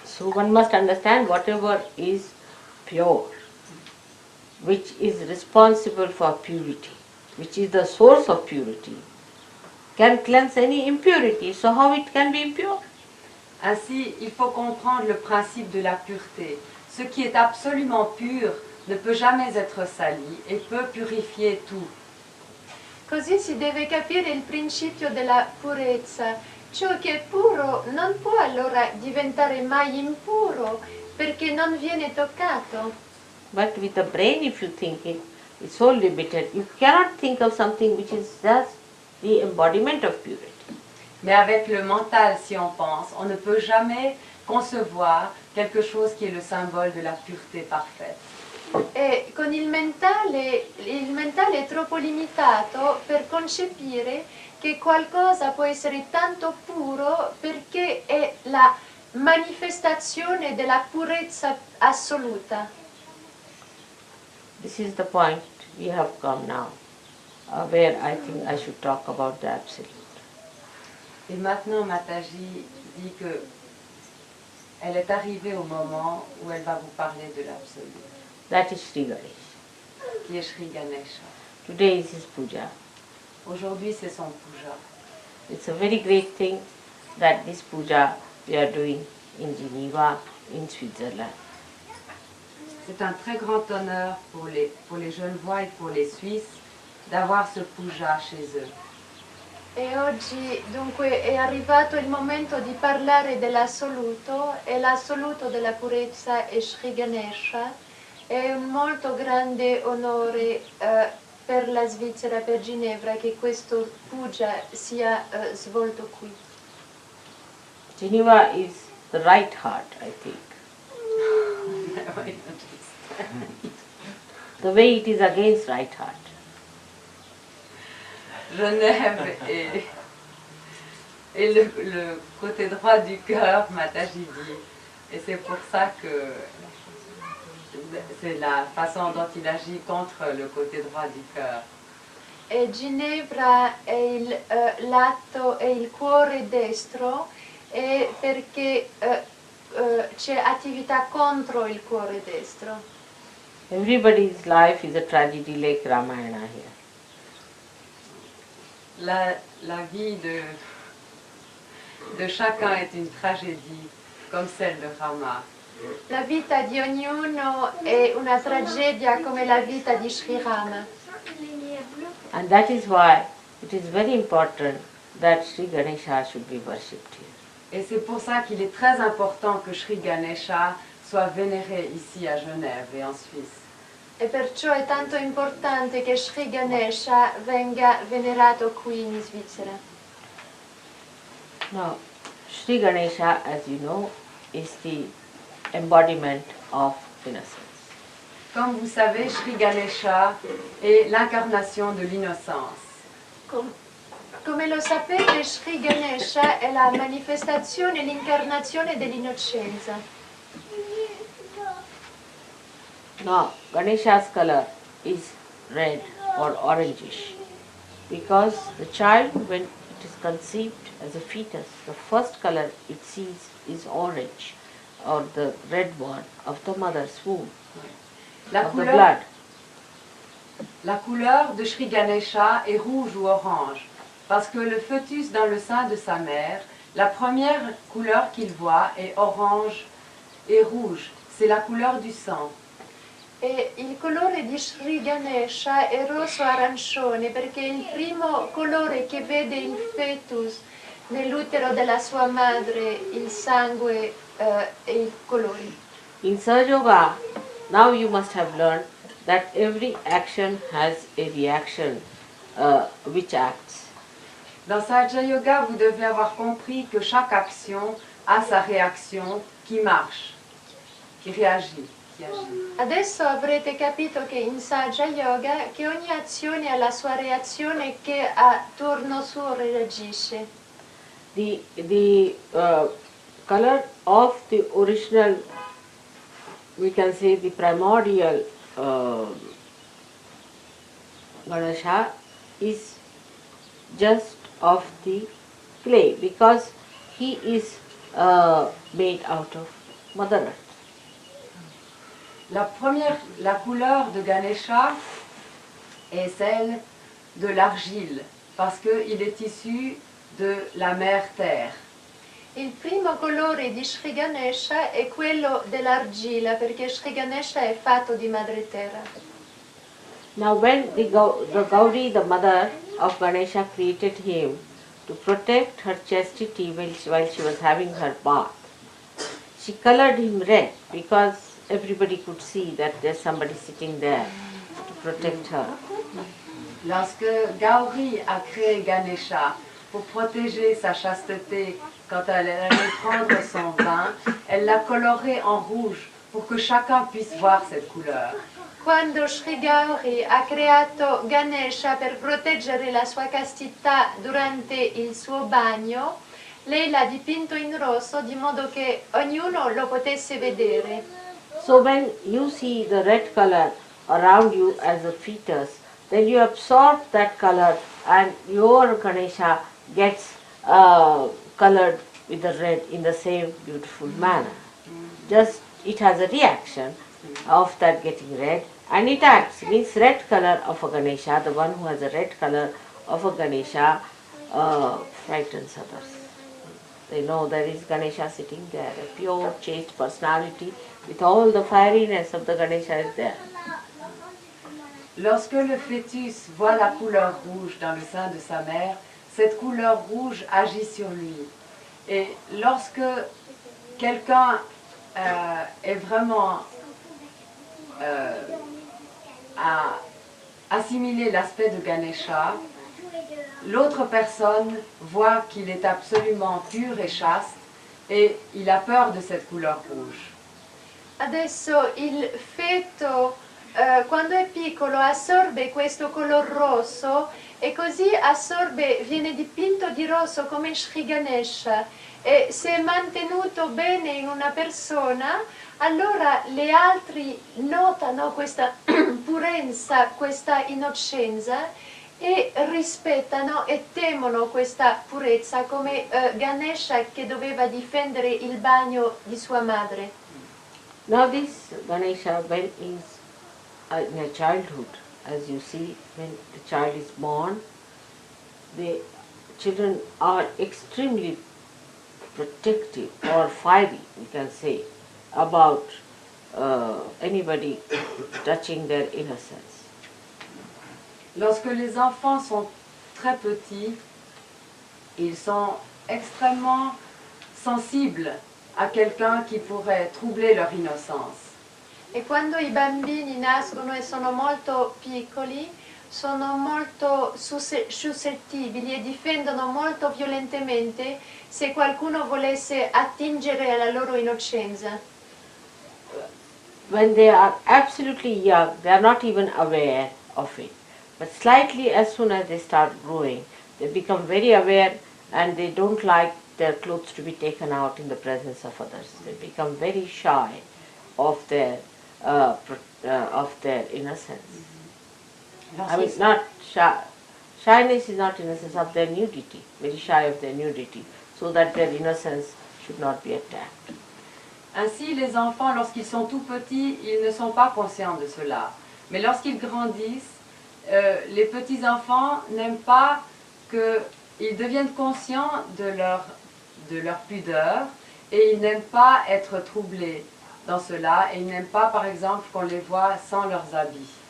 [SPEAKER 1] So one must understand whatever is pure, which is responsible for purity, which is the source of purity, can cleanse any impurity. So how it can be impure?
[SPEAKER 2] Ainsi, il faut comprendre le principe de la pureté. Ce qui est absolument pur ne peut jamais être sali et peut purifier tout.
[SPEAKER 3] Così si deve capire il principio della purezza. Ciò che è puro non può allora diventare mai impuro perché non viene toccato.
[SPEAKER 1] But with the brain, if you think it, it's so limited. You cannot think of something which is just the embodiment of purity.
[SPEAKER 2] Mais avec le mental, si on pense, on ne peut jamais concevoir quelque chose qui est le symbole de la pureté parfaite.
[SPEAKER 3] E con il mentale è troppo limitato per concepire che qualcosa può essere tanto puro perché è la manifestazione della purezza assoluta.
[SPEAKER 1] This is the point we have come now, where I think I should talk about the Absolute.
[SPEAKER 2] Et maintenant, Mataji dit que elle est arrivée au moment où elle va vous parler de l'absolu,
[SPEAKER 1] That is Sri Ganesh.
[SPEAKER 2] qui est Sri Ganesha.
[SPEAKER 1] Today is his puja.
[SPEAKER 2] Aujourd'hui, c'est son puja.
[SPEAKER 1] It's a very great thing that this puja we are doing in Geneva, in Switzerland.
[SPEAKER 2] C'est un très grand honneur pour les Genevois et pour les Suisses d'avoir ce puja chez eux.
[SPEAKER 3] E oggi dunque è arrivato il momento di parlare dell'assoluto e l'assoluto della purezza è Sri Ganesha. È un molto grande onore per la Svizzera, per Ginevra, che questo puja sia svolto qui.
[SPEAKER 1] Geneva is the right heart, I think. The way it is against right heart.
[SPEAKER 2] Genève et le côté droit du cœur, Mataji dit. Et c'est pour ça que c'est la façon dont il agit contre le côté droit du cœur.
[SPEAKER 3] E Ginevra è il lato, è il cuore destro, e perché c'è attività contro il cuore destro.
[SPEAKER 1] Everybody's life is a tragedy like Ramayana here.
[SPEAKER 2] La vie de chacun est une tragédie, comme celle de Rama.
[SPEAKER 3] La vita di ognuno è una tragedia come la vita di Sri Rama.
[SPEAKER 1] And that is why it is very important that Sri Ganesha should be worshipped here.
[SPEAKER 2] Et c'est pour ça qu'il est très important que Sri Ganesha soit vénéré ici à Genève et en Suisse.
[SPEAKER 3] E perciò è tanto importante che Sri Ganesha venga venerato qui in Svizzera.
[SPEAKER 1] Now, Sri Ganesha, as you know, is the embodiment of innocence.
[SPEAKER 2] Comme vous savez, Sri Ganesha est l'incarnation de l'innocence.
[SPEAKER 3] Come lo sapete, Sri Ganesha è la manifestazione, l'incarnazione dell'innocenza.
[SPEAKER 1] Now, Ganesha's color is red or orangish because the child, when it is conceived as a fetus, the first color it sees is orange or the red one of the mother's womb, of the blood.
[SPEAKER 2] La couleur de Sri Ganesha est rouge ou orange parce que le fœtus dans le sein de sa mère, la première couleur qu'il voit est orange et rouge. C'est la couleur du sang.
[SPEAKER 3] E il colore di Sri Ganesha è rosso-arancione perché è il primo colore che vede il fetus nell'utero della sua madre, il sangue e i colori.
[SPEAKER 1] In Sahaja Yoga, now you must have learned that every action has a reaction which acts.
[SPEAKER 2] Dans Sahaja Yoga, vous devez avoir compris que chaque action a sa réaction qui marche, qui réagit.
[SPEAKER 3] Adesso avrete capito che in Sahaja Yoga che ogni azione ha la sua reazione che a turno suo reagisce.
[SPEAKER 1] The color of the original, we can say the primordial Ganesha is just of the clay because he is made out of Mother Earth.
[SPEAKER 2] La couleur de Ganesha est celle de l'argile parce qu'il est issu de la mère terre.
[SPEAKER 3] Il primo colore di Sri Ganesha è quello dell'argilla perché Sri Ganesha è fatto di madre terra.
[SPEAKER 1] Now when the Gauri, the mother of Ganesha, created him to protect her chastity while she was having her bath, she colored him red because everybody could see that there's somebody sitting there to protect her.
[SPEAKER 2] Lorsque Gauri a créé Ganesha pour protéger sa chasteté quand elle allait prendre son bain, elle l'a coloré en rouge pour que chacun puisse voir cette couleur.
[SPEAKER 3] Quando Sri Gauri ha creato Ganesha per proteggere la sua castità durante il suo bagno, lei l'ha dipinto in rosso di modo che ognuno lo potesse vedere.
[SPEAKER 1] So when you see the red color around you as a fetus, then you absorb that color and your Ganesha gets colored with the red in the same beautiful manner. Just it has a reaction of that getting red and it acts. Means red color of a Ganesha, the one who has a red color of a Ganesha frightens others. They know there is Ganesha sitting there, a pure, chaste personality with all the fieriness of the Ganesha is there.
[SPEAKER 2] Lorsque le fœtus voit la couleur rouge dans le sein de sa mère, cette couleur rouge agit sur lui. Et lorsque quelqu'un est vraiment à assimiler l'aspect de Ganesha, l'autre personne voit qu'il est absolument pur et chaste et il a peur de cette couleur rouge.
[SPEAKER 3] Adesso il feto quando è piccolo assorbe questo color rosso e così viene dipinto di rosso come Sri Ganesha e se è mantenuto bene in una persona, allora le altre notano questa purezza, questa innocenza e rispettano e temono questa purezza come Ganesha che doveva difendere il bagno di sua madre.
[SPEAKER 1] Now this Ganesha, when is in a childhood, as you see, when the child is born, the children are extremely protective or fiery, we can say, about anybody touching their innocence.
[SPEAKER 2] Lorsque les enfants sont très petits, ils sont extrêmement sensibles à quelqu'un qui pourrait troubler leur innocence.
[SPEAKER 3] E quando i bambini nascono e sono molto piccoli, sono molto suscettibili e difendono molto violentemente se qualcuno volesse attingere alla loro innocenza.
[SPEAKER 1] When they are absolutely young, they are not even aware of it. But slightly as soon as they start growing, they become very aware and they don't like their clothes to be taken out in the presence of others. They become very shy of their innocence. I mean, not shy. Shyness is not innocence of their nudity, very shy of their nudity, so that their innocence should not be attacked.
[SPEAKER 2] Ainsi, les enfants, lorsqu'ils sont tout petits, ils ne sont pas conscients de cela. Mais lorsqu'ils grandissent, les petits-enfants n'aiment pas qu'ils deviennent conscients de leur pudeur et ils n'aiment pas être troublés dans cela et ils n'aiment pas, par exemple, qu'on les voit sans leurs habits.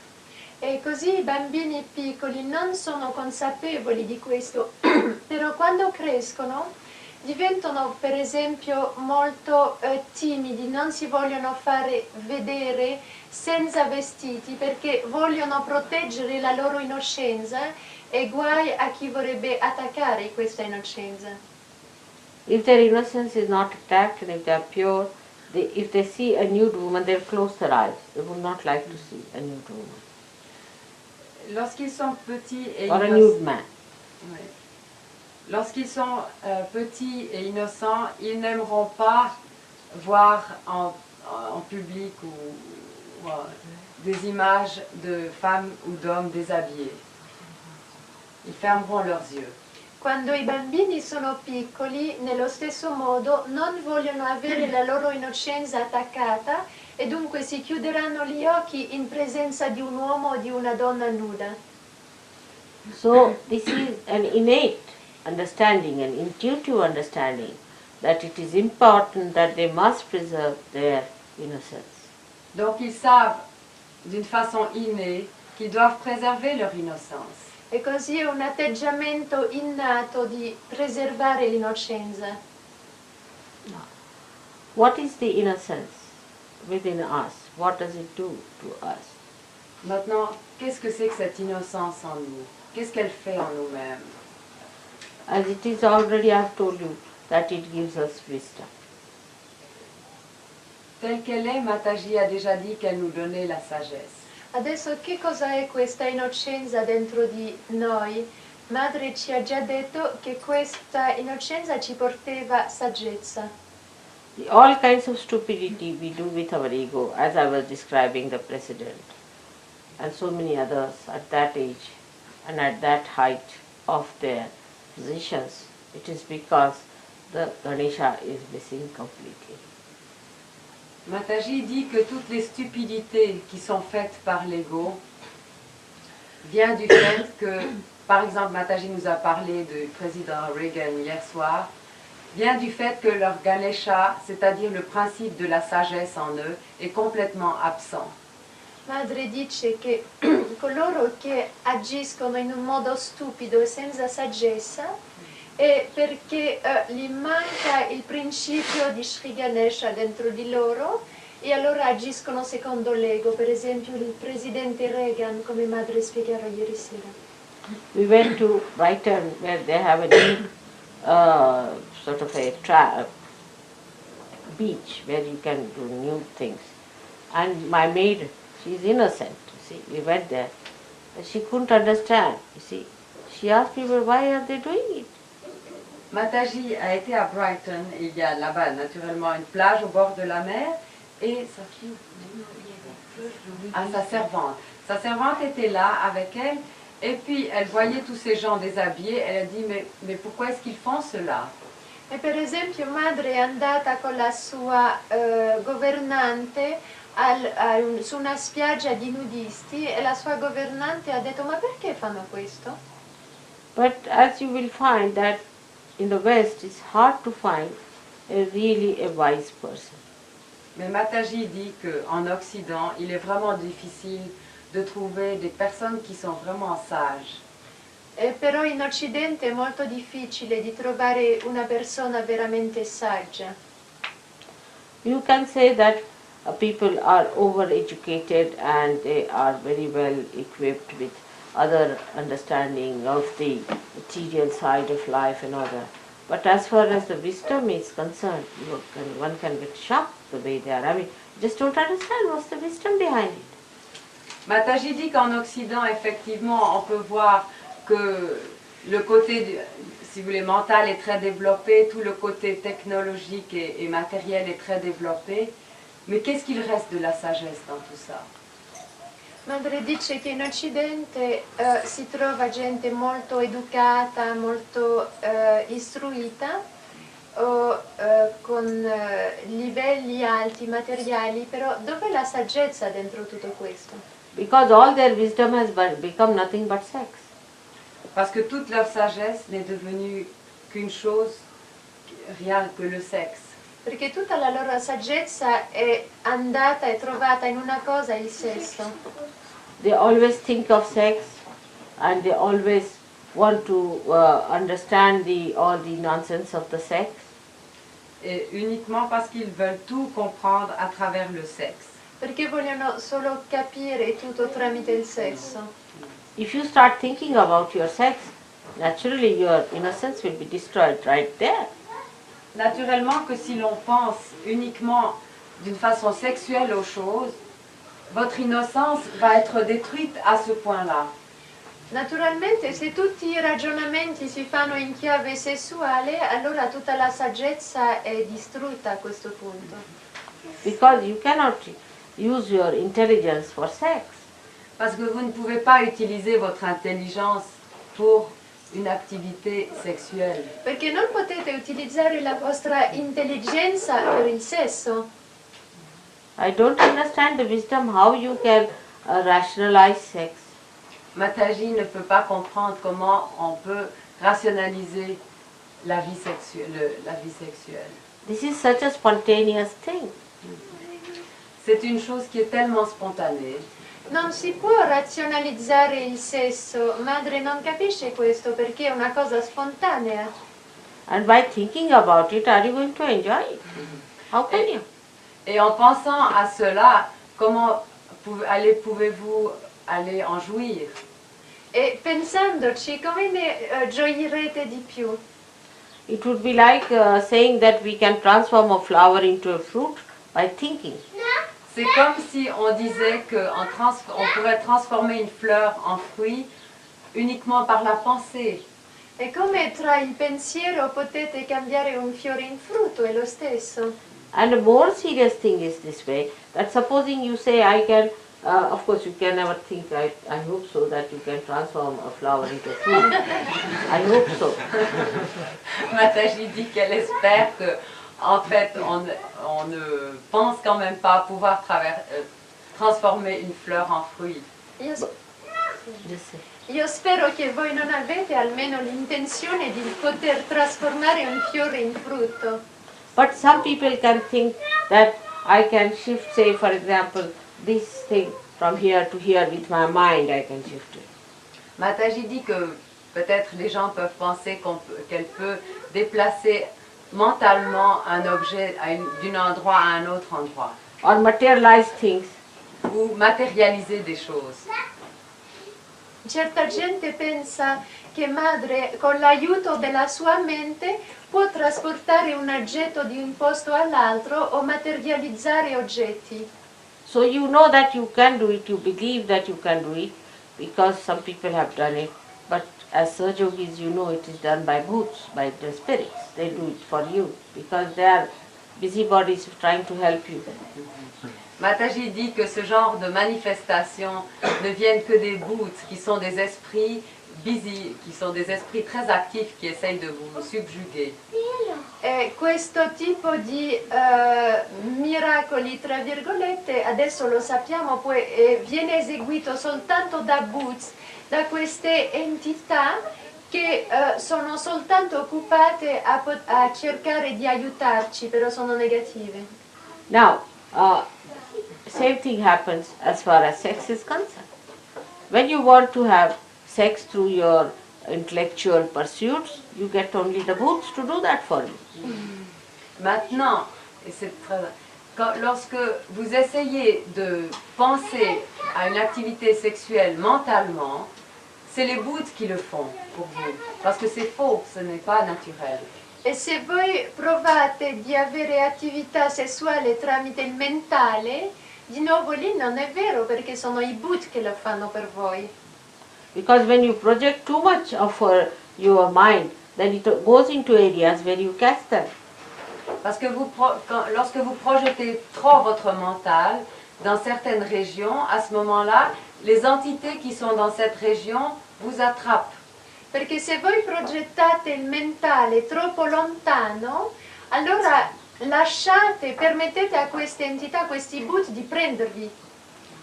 [SPEAKER 3] E così i bambini piccoli non sono consapevoli di questo, però quando crescono diventano per esempio molto timidi, non si vogliono fare vedere senza vestiti perché vogliono proteggere la loro innocenza e guai a chi vorrebbe attaccare questa innocenza.
[SPEAKER 1] If their innocence is not attacked and if they are pure, if they see a nude woman, they'll close their eyes. They would not like to see a nude woman.
[SPEAKER 2] Lorsqu'ils sont petits et
[SPEAKER 1] Or a
[SPEAKER 2] innocents,
[SPEAKER 1] nude man.
[SPEAKER 2] oui. Lorsqu'ils sont petits et innocents, ils n'aimeront pas voir en public ou des images de femmes ou d'hommes déshabillés. Ils fermeront leurs yeux.
[SPEAKER 3] Quando i bambini sono piccoli, nello stesso modo, non vogliono avere la loro innocenza attaccata e dunque si chiuderanno gli occhi in presenza di un uomo o di una donna nuda.
[SPEAKER 1] So this is an innate understanding, an intuitive understanding that it is important that they must preserve their innocence.
[SPEAKER 2] Donc ils savent d'une façon innée qu'ils doivent préserver leur innocence.
[SPEAKER 3] E così è un atteggiamento innato di preservare l'innocenza.
[SPEAKER 1] What is the innocence within us? What does it do to us?
[SPEAKER 2] Maintenant, qu'est-ce que c'est que cette innocence en nous? Qu'est-ce qu'elle fait en nous-mêmes?
[SPEAKER 1] As it is already, I have told you that it gives us wisdom.
[SPEAKER 2] Telle qu'elle est, Mataji a déjà dit qu'elle nous donnait la sagesse.
[SPEAKER 3] Adesso che cosa è questa innocenza dentro di noi? Madre ci ha già detto che questa innocenza ci portava saggezza.
[SPEAKER 1] All kinds of stupidity we do with our ego, as I was describing the president, and so many others at that age and at that height of their positions. It is because the Ganesha is missing completely.
[SPEAKER 2] Mataji dit que toutes les stupidités qui sont faites par l'ego viennent du fait que, par exemple, Mataji nous a parlé du président Reagan hier soir, vient du fait que leur Ganesha, c'est-à-dire le principe de la sagesse en eux, est complètement absent.
[SPEAKER 3] Madre dice che coloro che agiscono in un modo stupido e senza saggezza è perché gli manca il principio di Sri Ganesha dentro di loro e allora agiscono secondo l'ego, per esempio il presidente Reagan, come Madre spiegava ieri sera.
[SPEAKER 1] We went to Brighton where they have a new sort of a beach where you can do new things. And my maid, she is innocent, you see. We went there. But she couldn't understand, you see. She asked people, why are they doing it?
[SPEAKER 2] Mataji a été à Brighton, et il y a là-bas naturellement une plage au bord de la mer, et sa fille, sa servante était là avec elle, et puis elle voyait tous ces gens déshabillés, elle a dit mais pourquoi est-ce qu'ils font cela?
[SPEAKER 3] E per esempio madre è andata con la sua governante su una spiaggia di nudisti e la sua governante ha detto ma perché fanno questo?
[SPEAKER 1] But as you will find that in the West it's hard to find really a wise person.
[SPEAKER 2] Mais Mataji dit qu'en Occident, il est vraiment difficile de trouver des personnes qui sont vraiment sages.
[SPEAKER 3] Però in Occidente è molto difficile di trovare una persona veramente saggia.
[SPEAKER 1] You can say that people are over-educated and they are very well equipped with other understanding of the material side of life and other. But as far as the wisdom is concerned, one can get shocked the way they are. I mean, just don't understand what's the wisdom behind it.
[SPEAKER 2] Mataji dit qu'en Occident, effectivement, on peut voir que le côté, si vous voulez, mental est très développé, tout le côté technologique et matériel est très développé. Mais qu'est-ce qu'il reste de la sagesse dans tout ça?
[SPEAKER 3] Madre dice che in Occidente si trova gente molto educata, molto istruita, con livelli alti materiali, però dov'è la saggezza dentro tutto questo?
[SPEAKER 1] Because all their wisdom has become nothing but sex.
[SPEAKER 2] Parce que toute leur sagesse n'est devenue qu'une chose, rien que le sexe.
[SPEAKER 3] Perché tutta la loro saggezza è andata e trovata in una cosa, il sesso.
[SPEAKER 1] They always think of sex and they always want to understand all the nonsense of the sex.
[SPEAKER 2] Et uniquement parce qu'ils veulent tout comprendre à travers le sexe.
[SPEAKER 3] Perché vogliono solo capire tutto tramite il sesso.
[SPEAKER 1] If you start thinking about your sex, naturally your innocence will be destroyed right there.
[SPEAKER 2] Naturellement que si l'on pense uniquement d'une façon sexuelle aux choses, votre innocence va être détruite à ce point-là.
[SPEAKER 3] Naturalmente, se tutti i ragionamenti si fanno in chiave sessuale, allora tutta la saggezza è distrutta a questo punto.
[SPEAKER 1] Because you cannot use your intelligence for sex.
[SPEAKER 2] Parce que vous ne pouvez pas utiliser votre intelligence pour une activité sexuelle.
[SPEAKER 3] Perché non potete utilizzare la vostra intelligenza per il sesso.
[SPEAKER 1] I don't understand the wisdom how you can rationalize sex.
[SPEAKER 2] Mataji ne peut pas comprendre comment on peut rationaliser la vie sexuelle.
[SPEAKER 1] This is such a spontaneous thing.
[SPEAKER 2] C'est une chose qui est tellement spontanée.
[SPEAKER 3] Non si può razionalizzare il sesso, madre non capisce questo perché è una cosa spontanea.
[SPEAKER 1] And by thinking about it, are you going to enjoy it? How can you?
[SPEAKER 2] Et en pensant à cela, comment pouvez-vous aller en jouir?
[SPEAKER 3] E pensandoci, come ne gioirete di più?
[SPEAKER 1] It would be like saying that we can transform a flower into a fruit by thinking.
[SPEAKER 2] C'est comme si on disait qu'on pourrait transformer une fleur en fruit uniquement par la pensée.
[SPEAKER 3] È come tra il pensiero potete cambiare un fiore in frutto, è lo stesso.
[SPEAKER 1] And a more serious thing is this way, that supposing you say I can, of course you can never think, I hope so, that you can transform a flower into a fruit. I hope so.
[SPEAKER 2] Mataji dit qu'elle espère que, en fait, on ne pense quand même pas pouvoir transformer une fleur en fruit.
[SPEAKER 3] Io spero che voi non avete almeno l'intenzione di poter trasformare un fiore in frutto.
[SPEAKER 1] But some people can think that I can shift, say for example, this thing from here to here with my mind, I can shift it.
[SPEAKER 2] Mataji dit que peut-être les gens peuvent penser qu'elle peut déplacer mentalement un objet d'un endroit à un autre endroit.
[SPEAKER 1] Or materialize things.
[SPEAKER 2] Ou matérialiser des choses.
[SPEAKER 3] Certa gente pensa che madre con l'aiuto della sua mente può trasportare un oggetto di un posto all'altro o materializzare oggetti.
[SPEAKER 1] So you know that you can do it, you believe that you can do it, because some people have done it. But as Sahajogis, you know it is done by bhoots, by the spirits. They do it for you, because they are busybodies trying to help you.
[SPEAKER 2] Mataji dit que ce genre de manifestations ne viennent que des bhoots, qui sont des esprits busy, qui sont des esprits très actifs qui essayent de vous subjuguer.
[SPEAKER 3] Questo tipo di miracoli, tra virgolette, adesso lo sappiamo, viene eseguito soltanto da bhoots, da queste entità che sono soltanto occupate a cercare di aiutarci, però sono negative.
[SPEAKER 1] Now, same thing happens as far as sex is concerned. When you want to have sex through your intellectual pursuits, you get only the bhoots to do that for you.
[SPEAKER 2] Maintenant, et c'est très, lorsque vous essayez de penser à une activité sexuelle mentalement, c'est les bouddhes qui le font pour vous, parce que c'est faux, ce n'est pas naturel.
[SPEAKER 3] E se voi provate di avere attività sessuale tramite il mentale, di nuovo lì non è vero perché sono i Buddha che lo fanno per voi.
[SPEAKER 1] Because when you project too much of your mind, then it goes into areas where you catch them.
[SPEAKER 2] Parce que lorsque vous projetez trop votre mental dans certaines régions, à ce moment-là, les entités qui sont dans cette région vous attrapent.
[SPEAKER 3] Perché se voi progettate il mentale troppo lontano, allora permettete a queste entità, a questi Buddha di prendervi.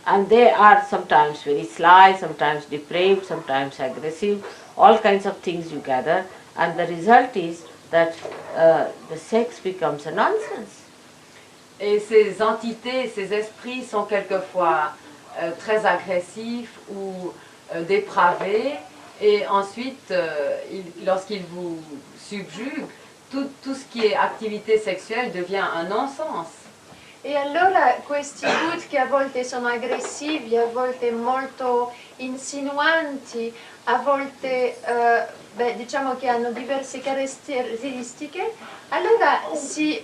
[SPEAKER 1] And they are sometimes very sly, sometimes depraved, sometimes aggressive, all kinds of things you gather, and the result is that the sex becomes a nonsense.
[SPEAKER 2] Et ces entités, ces esprits sont quelquefois très agressifs ou dépravés, et ensuite, lorsqu'ils vous subjuguent, tout ce qui est activité sexuelle devient un non-sens.
[SPEAKER 3] E allora questi Buddha che a volte sono aggressivi, a volte molto insinuanti, a volte diciamo che hanno diverse caratteristiche, allora si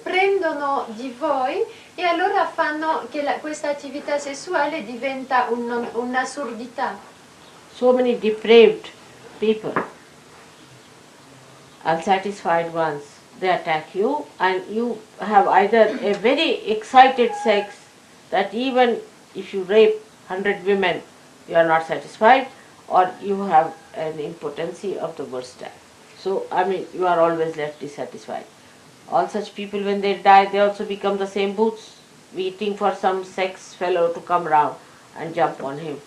[SPEAKER 3] prendono di voi e allora fanno che questa attività sessuale diventa un'assurdità.
[SPEAKER 1] So many depraved people, unsatisfied ones, they attack you, and you have either a very excited sex that even if you rape 100 women, you are not satisfied, or you have an impotency of the worst type. So, you are always left dissatisfied. All such people, when they die, they also become the same boots, waiting for some sex fellow to come round and jump on him.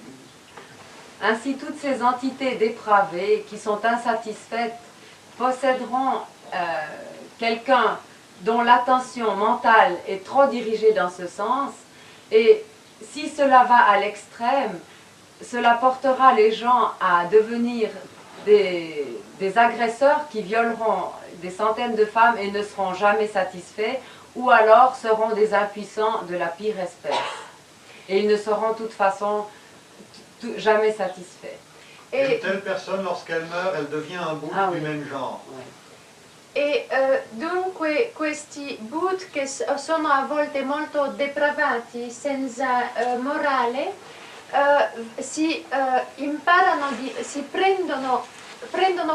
[SPEAKER 2] Ainsi, toutes ces entités dépravées qui sont insatisfaites posséderont quelqu'un dont l'attention mentale est trop dirigée dans ce sens, et si cela va à l'extrême, cela portera les gens à devenir des agresseurs qui violeront des centaines de femmes et ne seront jamais satisfaits, ou alors seront des impuissants de la pire espèce. Et ils ne seront de toute façon jamais satisfaits.
[SPEAKER 4] Et une telle personne, lorsqu'elle meurt, elle devient un Bouddha du même genre.
[SPEAKER 2] Oui.
[SPEAKER 3] E dunque questi Buddha che sono a volte molto depravati, senza morale, si prendono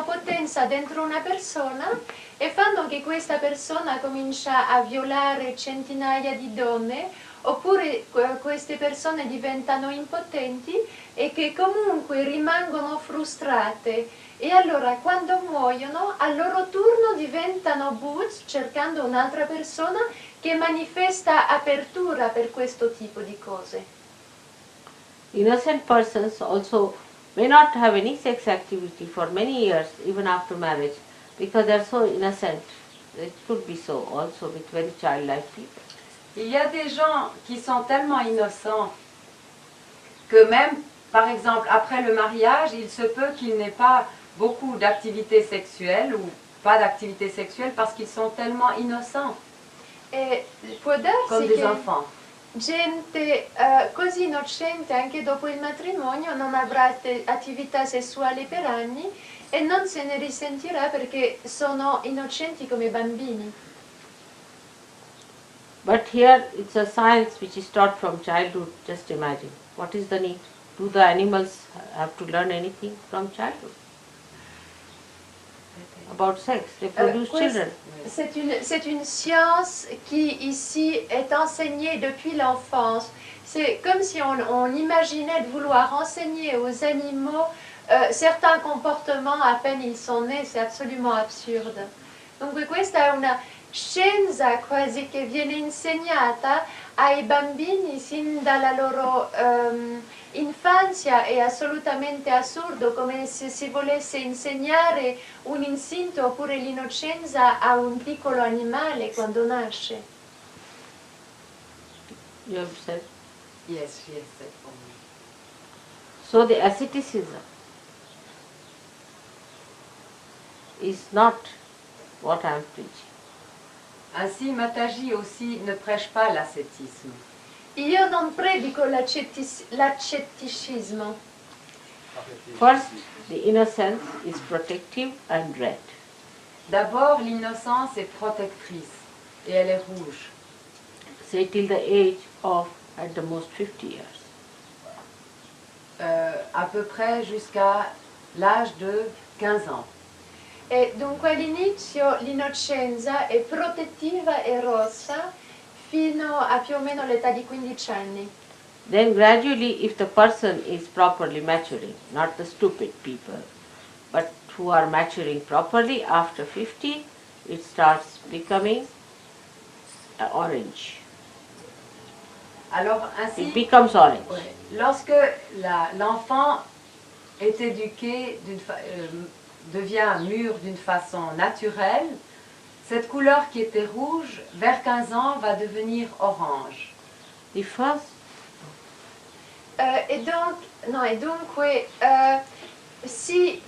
[SPEAKER 3] potenza dentro una persona e fanno che questa persona comincia a violare centinaia di donne, oppure queste persone diventano impotenti e che comunque rimangono frustrate. E allora quando muoiono, a loro turno diventano Buddha cercando un'altra persona che manifesta apertura per questo tipo di cose.
[SPEAKER 1] Innocent persons also may not have any sex activity for many years, even after marriage, because they are so innocent. It could be so also with very childlike people.
[SPEAKER 2] Il y a des gens qui sont tellement innocents que même, par exemple, après le mariage, il se peut qu'il n'ait pas beaucoup d'activité sexuelle ou pas d'activité sexuelle parce qu'ils sont tellement innocents,
[SPEAKER 3] E può darsi
[SPEAKER 2] comme des
[SPEAKER 3] che
[SPEAKER 2] enfants.
[SPEAKER 3] gente così innocente anche dopo il matrimonio non avrà attività sessuali per anni e non se ne risentirà perché sono innocenti come bambini.
[SPEAKER 1] But here it's a science which is taught from childhood. Just imagine. What is the need? Do the animals have to learn anything from childhood? About sex. They produce children.
[SPEAKER 3] C'est une science qui ici est enseignée depuis l'enfance. C'est comme si on imaginait de vouloir enseigner aux animaux certains comportements à peine ils sont nés, c'est absolument absurde. Dunque questa è una scienza quasi che viene insegnata ai bambini sin dalla loro infanzia, è assolutamente assurdo, come se si volesse insegnare un istinto oppure l'innocenza a un piccolo animale quando nasce.
[SPEAKER 1] You have said.
[SPEAKER 2] Yes, yes, c'est pour moi.
[SPEAKER 1] So the asceticism is not what I am preaching.
[SPEAKER 2] Ainsi, Mataji aussi ne prêche pas l'ascétisme.
[SPEAKER 3] Io non predico l'accetticismo.
[SPEAKER 1] First, the innocence is protective and red.
[SPEAKER 2] D'abord, l'innocence est protectrice et elle est rouge.
[SPEAKER 1] Say till the age of at the most 50 years.
[SPEAKER 2] À peu près jusqu'à l'âge de 15 ans.
[SPEAKER 3] E dunque all'inizio l'innocenza è protettiva e rossa fino a più o meno l'età di 15 anni.
[SPEAKER 1] Then gradually, if the person is properly maturing, not the stupid people, but who are maturing properly after 50, it starts becoming orange.
[SPEAKER 2] Alors
[SPEAKER 1] It
[SPEAKER 2] ainsi,
[SPEAKER 1] becomes orange.
[SPEAKER 2] ouais, lorsque l'enfant est éduqué, devient mûr d'une façon naturelle, cette couleur qui était rouge, vers 15 ans, va devenir orange.
[SPEAKER 1] The first,
[SPEAKER 3] Dunque, se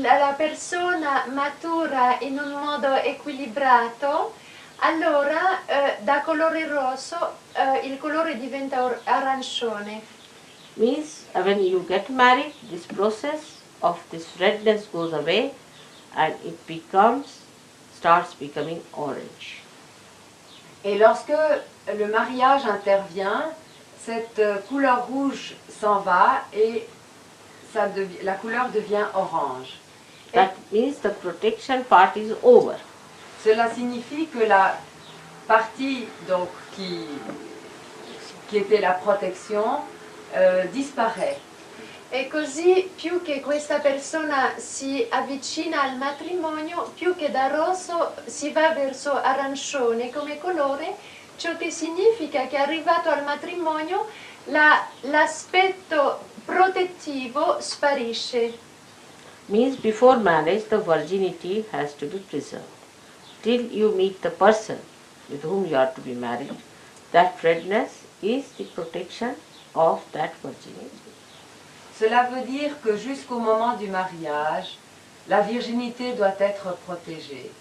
[SPEAKER 3] la persona matura in un modo equilibrato, allora da colore rosso il colore diventa arancione.
[SPEAKER 1] means when you get married, this process of this redness goes away and it starts becoming orange.
[SPEAKER 2] Et lorsque le mariage intervient, cette couleur rouge s'en va et la couleur devient orange.
[SPEAKER 1] That means the protection part is over.
[SPEAKER 2] Cela signifie que la partie donc, qui était la protection disparaît.
[SPEAKER 3] E così più che questa persona si avvicina al matrimonio, più che da rosso si va verso arancione come colore, ciò che significa che arrivato al matrimonio l'aspetto protettivo sparisce.
[SPEAKER 1] Means before marriage the virginity has to be preserved. Till you meet the person with whom you are to be married, that redness is the protection of that virginity.
[SPEAKER 2] Cela veut dire que jusqu'au moment du mariage, la virginité doit être protégée.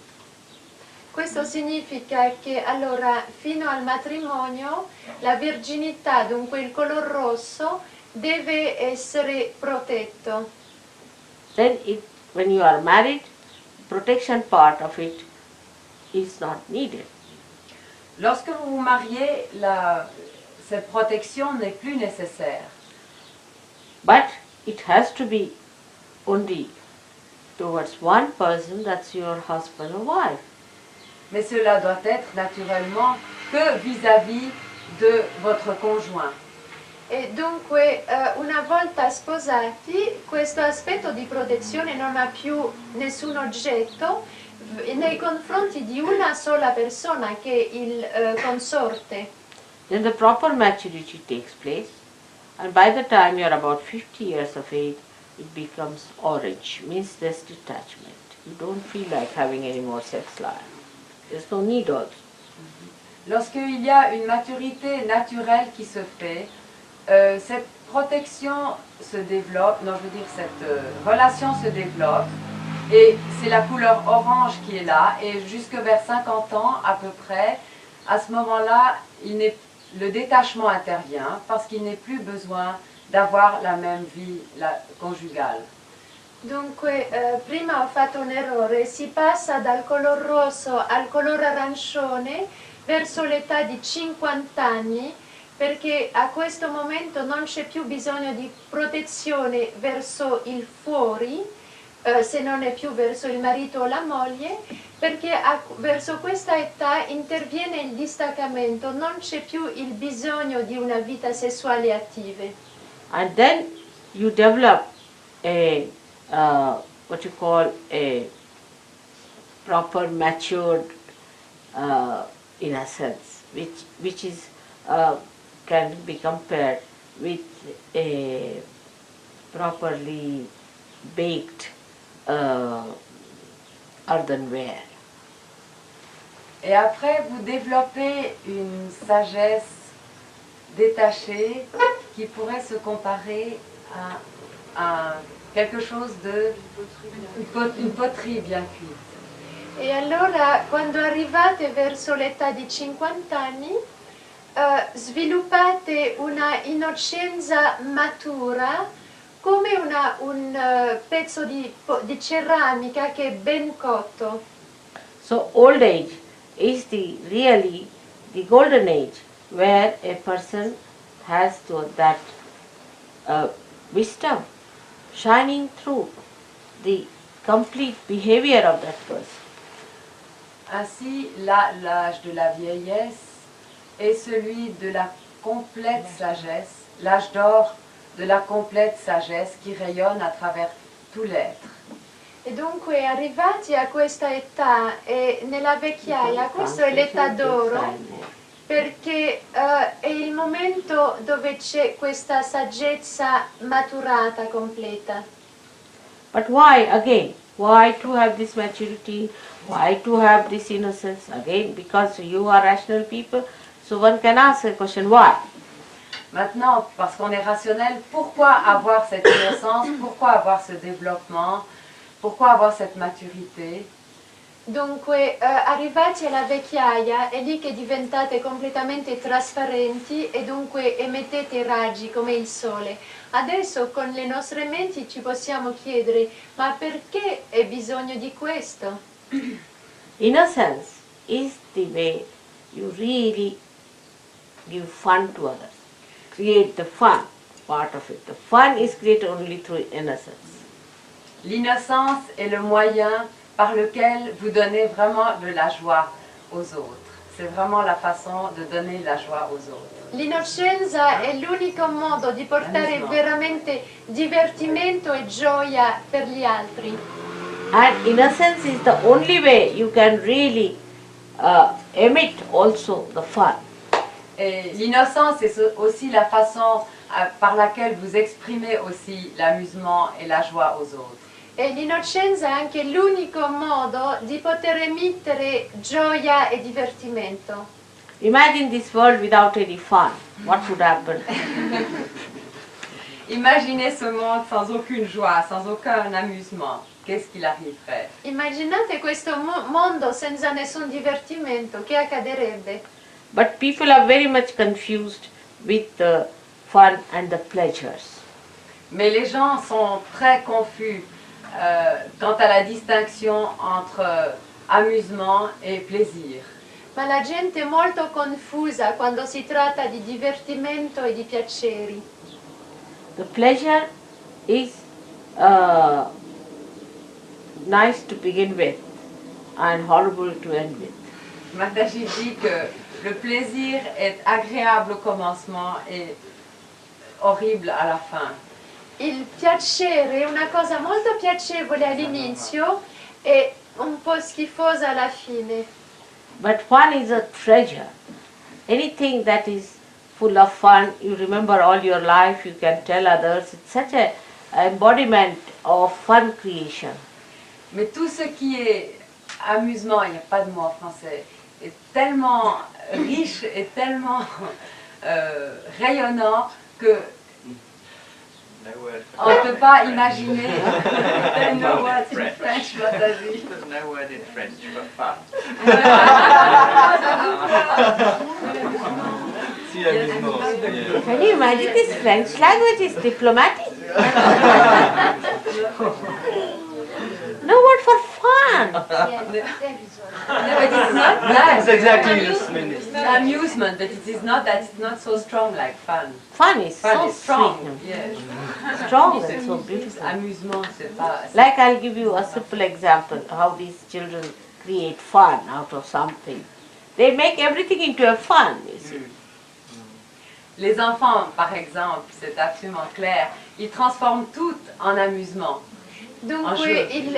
[SPEAKER 3] Questo significa che allora fino al matrimonio la virginità, dunque il color rosso, deve essere protetto.
[SPEAKER 1] Then when you are married, protection part of it is not needed.
[SPEAKER 2] Lorsque vous vous mariez, cette protection n'est plus nécessaire.
[SPEAKER 1] But it has to be only towards one person, that's your husband or wife.
[SPEAKER 2] Mais cela doit être naturellement que vis-à-vis de votre conjoint.
[SPEAKER 3] E dunque una volta sposati questo aspetto di protezione non ha più nessun oggetto nei confronti di una sola persona che è il consorte.
[SPEAKER 1] Then the proper maturity takes place, and by the time you are about 50 years of age, it becomes orange, means there's detachment. You don't feel like having any more sex life. There's no need also.
[SPEAKER 2] Lorsqu'il y a une maturité naturelle qui se fait, cette protection se développe, cette relation se développe, et c'est la couleur orange qui est là, et jusque vers 50 ans à peu près, à ce moment-là, le détachement intervient parce qu'il n'est plus besoin d'avoir la même vie conjugale.
[SPEAKER 3] Dunque, prima ho fatto un errore, si passa dal color rosso al color arancione verso l'età di 50 anni, perché a questo momento non c'è più bisogno di protezione verso il fuori, se non è più verso il marito o la moglie, perché verso questa età interviene il distaccamento, non c'è più il bisogno di una vita sessuale attiva.
[SPEAKER 1] And then you develop what you call a proper matured innocence, which is can be compared with a properly baked earthenware.
[SPEAKER 2] Et après, vous développez une sagesse détachée qui pourrait se comparer à quelque chose une poterie bien cuite.
[SPEAKER 3] E allora quando arrivate verso l'età di 50 anni sviluppate una innocenza matura come un pezzo di ceramica che è ben cotto.
[SPEAKER 1] So old age is really the golden age where a person has that wisdom shining through the complete behavior of that person.
[SPEAKER 2] Ainsi, l'âge de la vieillesse est celui de la complète sagesse, l'âge d'or de la complète sagesse qui rayonne à travers tout l'être.
[SPEAKER 3] E dunque arrivati a questa età e nella vecchiaia, questa è l'età d'oro perché è il momento dove c'è questa saggezza maturata, completa.
[SPEAKER 1] But why again? Why to have this maturity? Why to have this innocence? Again, because you are rational people, so one can ask the question, why?
[SPEAKER 2] Maintenant, parce qu'on est rationnel, pourquoi avoir cette innocence? Pourquoi avoir ce développement? Pourquoi avoir cette maturité?
[SPEAKER 3] Dunque, arrivati alla vecchiaia, è lì che diventate completamente trasparenti e dunque emettete raggi come il sole. Adesso con le nostre menti ci possiamo chiedere, ma perché è bisogno di questo?
[SPEAKER 1] Innocence is the way you really give fun to others. Create the fun part of it. The fun is created only through innocence.
[SPEAKER 2] L'innocence est le moyen par lequel vous donnez vraiment de la joie aux autres. C'est vraiment la façon de donner la joie aux autres.
[SPEAKER 3] L'innocenza è l'unico modo di portare veramente divertimento e gioia per gli altri.
[SPEAKER 1] And innocence is the only way you can really emit also the fun.
[SPEAKER 2] Et l'innocence est aussi la façon par laquelle vous exprimez aussi l'amusement et la joie aux autres.
[SPEAKER 3] E l'innocenza è anche l'unico modo di poter emettere gioia e divertimento.
[SPEAKER 1] Imagine this world without any fun. What would happen?
[SPEAKER 2] Imaginez ce monde sans aucune joie, sans aucun amusement. Qu'est-ce qu'il arriverait?
[SPEAKER 3] Immaginate questo mondo senza nessun divertimento, che accadrebbe?
[SPEAKER 1] But people are very much confused with the fun and the pleasures.
[SPEAKER 2] Mais les gens sont très confus quant à la distinction entre amusement et plaisir.
[SPEAKER 3] Ma la gente è molto confusa quando si tratta di divertimento e di piaceri.
[SPEAKER 1] The pleasure is nice to begin with and horrible to end with.
[SPEAKER 2] Mataji dit que le plaisir est agréable au commencement et horrible à la fin.
[SPEAKER 3] Il piacere è una cosa molto piacevole all'inizio e un po' schifosa alla fine.
[SPEAKER 1] But fun is a treasure. Anything that is full of fun, you remember all your life, you can tell others. It's such an embodiment of fun creation.
[SPEAKER 2] Mais tout ce qui est amusement, il n'y a pas de mot en français, est tellement riche et tellement rayonnant que on ne peut pas imaginer. There's no words in French, Mataji.
[SPEAKER 5] There's no word in French but fun. Si amusement. Yeah.
[SPEAKER 1] Can you imagine this French language is diplomatic? No word for fun.
[SPEAKER 2] No, but it's not
[SPEAKER 5] That's
[SPEAKER 2] that.
[SPEAKER 5] exactly the meaning.
[SPEAKER 2] Amusement, but it is not that. It's not so strong like fun.
[SPEAKER 1] Fun is
[SPEAKER 2] Fun
[SPEAKER 1] so
[SPEAKER 2] is strong.
[SPEAKER 1] sweet,
[SPEAKER 2] Yes.
[SPEAKER 1] strong and so beautiful.
[SPEAKER 2] Amusement, c'est pas.
[SPEAKER 1] Like I'll give you a simple example how these children create fun out of something. They make everything into a fun, you see.
[SPEAKER 2] Les enfants, par exemple, c'est absolument clair, ils transforment tout en amusement.
[SPEAKER 3] Dunque il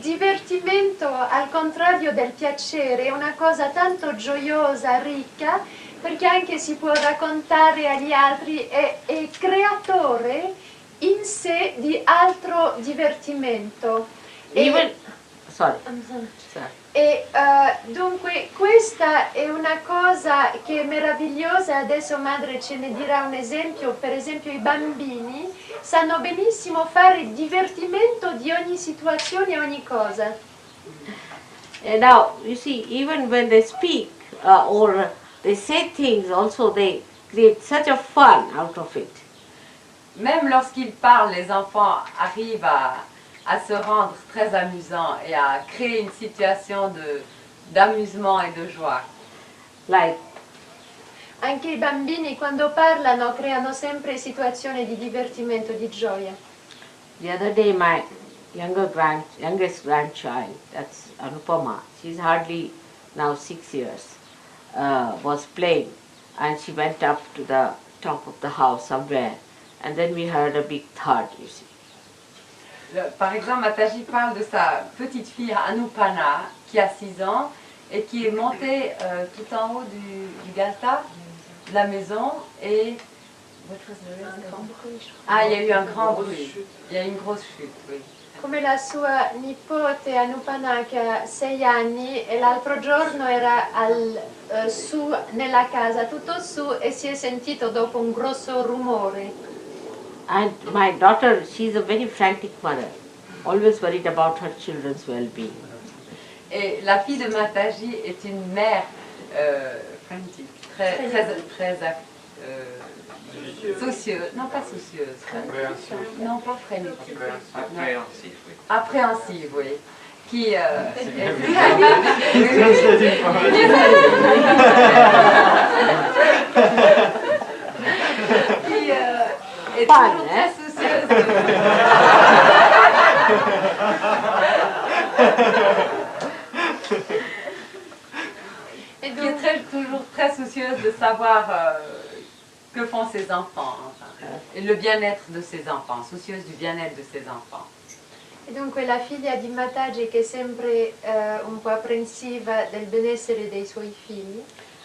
[SPEAKER 3] divertimento, al contrario del piacere, è una cosa tanto gioiosa, ricca, perché anche si può raccontare agli altri, è creatore in sé di altro divertimento.
[SPEAKER 1] Even, sorry.
[SPEAKER 3] E dunque questa è una cosa che è meravigliosa, adesso madre ce ne dirà un esempio, per esempio i bambini sanno benissimo fare divertimento di ogni situazione e ogni cosa.
[SPEAKER 1] And now, you see, even when they speak or they say things, also they create such a fun out of it.
[SPEAKER 2] Même lorsqu'ils parlent, les enfants arrivent à se rendre très amusants et à créer une situation d'amusement et de joie.
[SPEAKER 1] Like,
[SPEAKER 3] Anche i bambini quando parlano creano sempre situazioni di divertimento, di gioia.
[SPEAKER 1] the other day my youngest grandchild, that's Anupama, she's hardly now 6 years, was playing, and she went up to the top of the house somewhere, and then we heard a big thud, you see.
[SPEAKER 2] Par exemple, Mataji parle de sa petite fille Anupana qui a 6 ans et qui est montée tout en haut du galta de la maison et... Ah, il y a eu un grand bruit. Il y a eu une grosse chute, oui.
[SPEAKER 3] Come la sua nipote Anupana che ha 6 anni e l'altro giorno era su nella casa, tutto su, e si è sentito dopo un grosso rumore.
[SPEAKER 1] And my daughter, she's a very frantic mother, always worried about her children's well-being.
[SPEAKER 2] Et la fille de Mataji est une mère frantique, très soucieuse, non pas soucieuse, non pas frénétique,
[SPEAKER 5] Appréhensif, oui.
[SPEAKER 2] appréhensive, oui, qui est toujours très soucieuse. Qui est toujours très soucieuse de savoir que font ses enfants, enfin, et le bien-être de ses enfants, soucieuse du bien-être de ses enfants.
[SPEAKER 3] E dunque la figlia di Mataji, che è sempre un po' apprensiva del benessere dei suoi figli,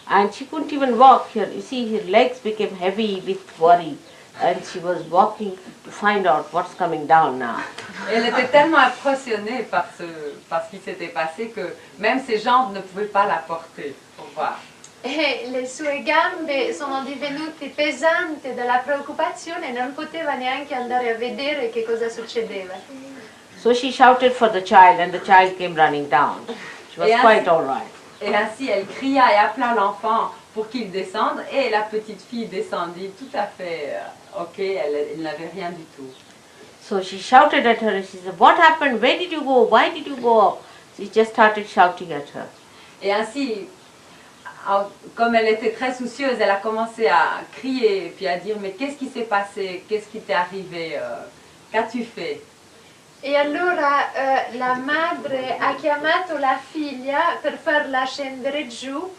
[SPEAKER 1] And she couldn't even walk here. You see, her legs became heavy with worry, and she was walking to find out what's coming down now.
[SPEAKER 2] Et elle était tellement impressionnée par ce qui s'était passé que même ses jambes ne pouvaient pas la porter pour voir.
[SPEAKER 3] e le sue gambe sono divenute pesanti dalla preoccupazione e non poteva neanche andare a vedere che cosa succedeva.
[SPEAKER 1] So she shouted for the child, and the child came running down. She was quite all right.
[SPEAKER 2] Et ainsi, elle cria et appela l'enfant pour qu'il descende, et la petite fille descendit tout à fait ok, elle n'avait rien du tout.
[SPEAKER 1] So she shouted at her, and she said, "What happened? Where did you go? Why did you go?" She just started shouting at her.
[SPEAKER 2] Et ainsi, comme elle était très soucieuse, elle a commencé à crier, puis à dire, mais qu'est-ce qui s'est passé? Qu'est-ce qui t'est arrivé? Qu'as-tu fait?
[SPEAKER 3] E allora la madre ha chiamato la figlia per farla scendere giù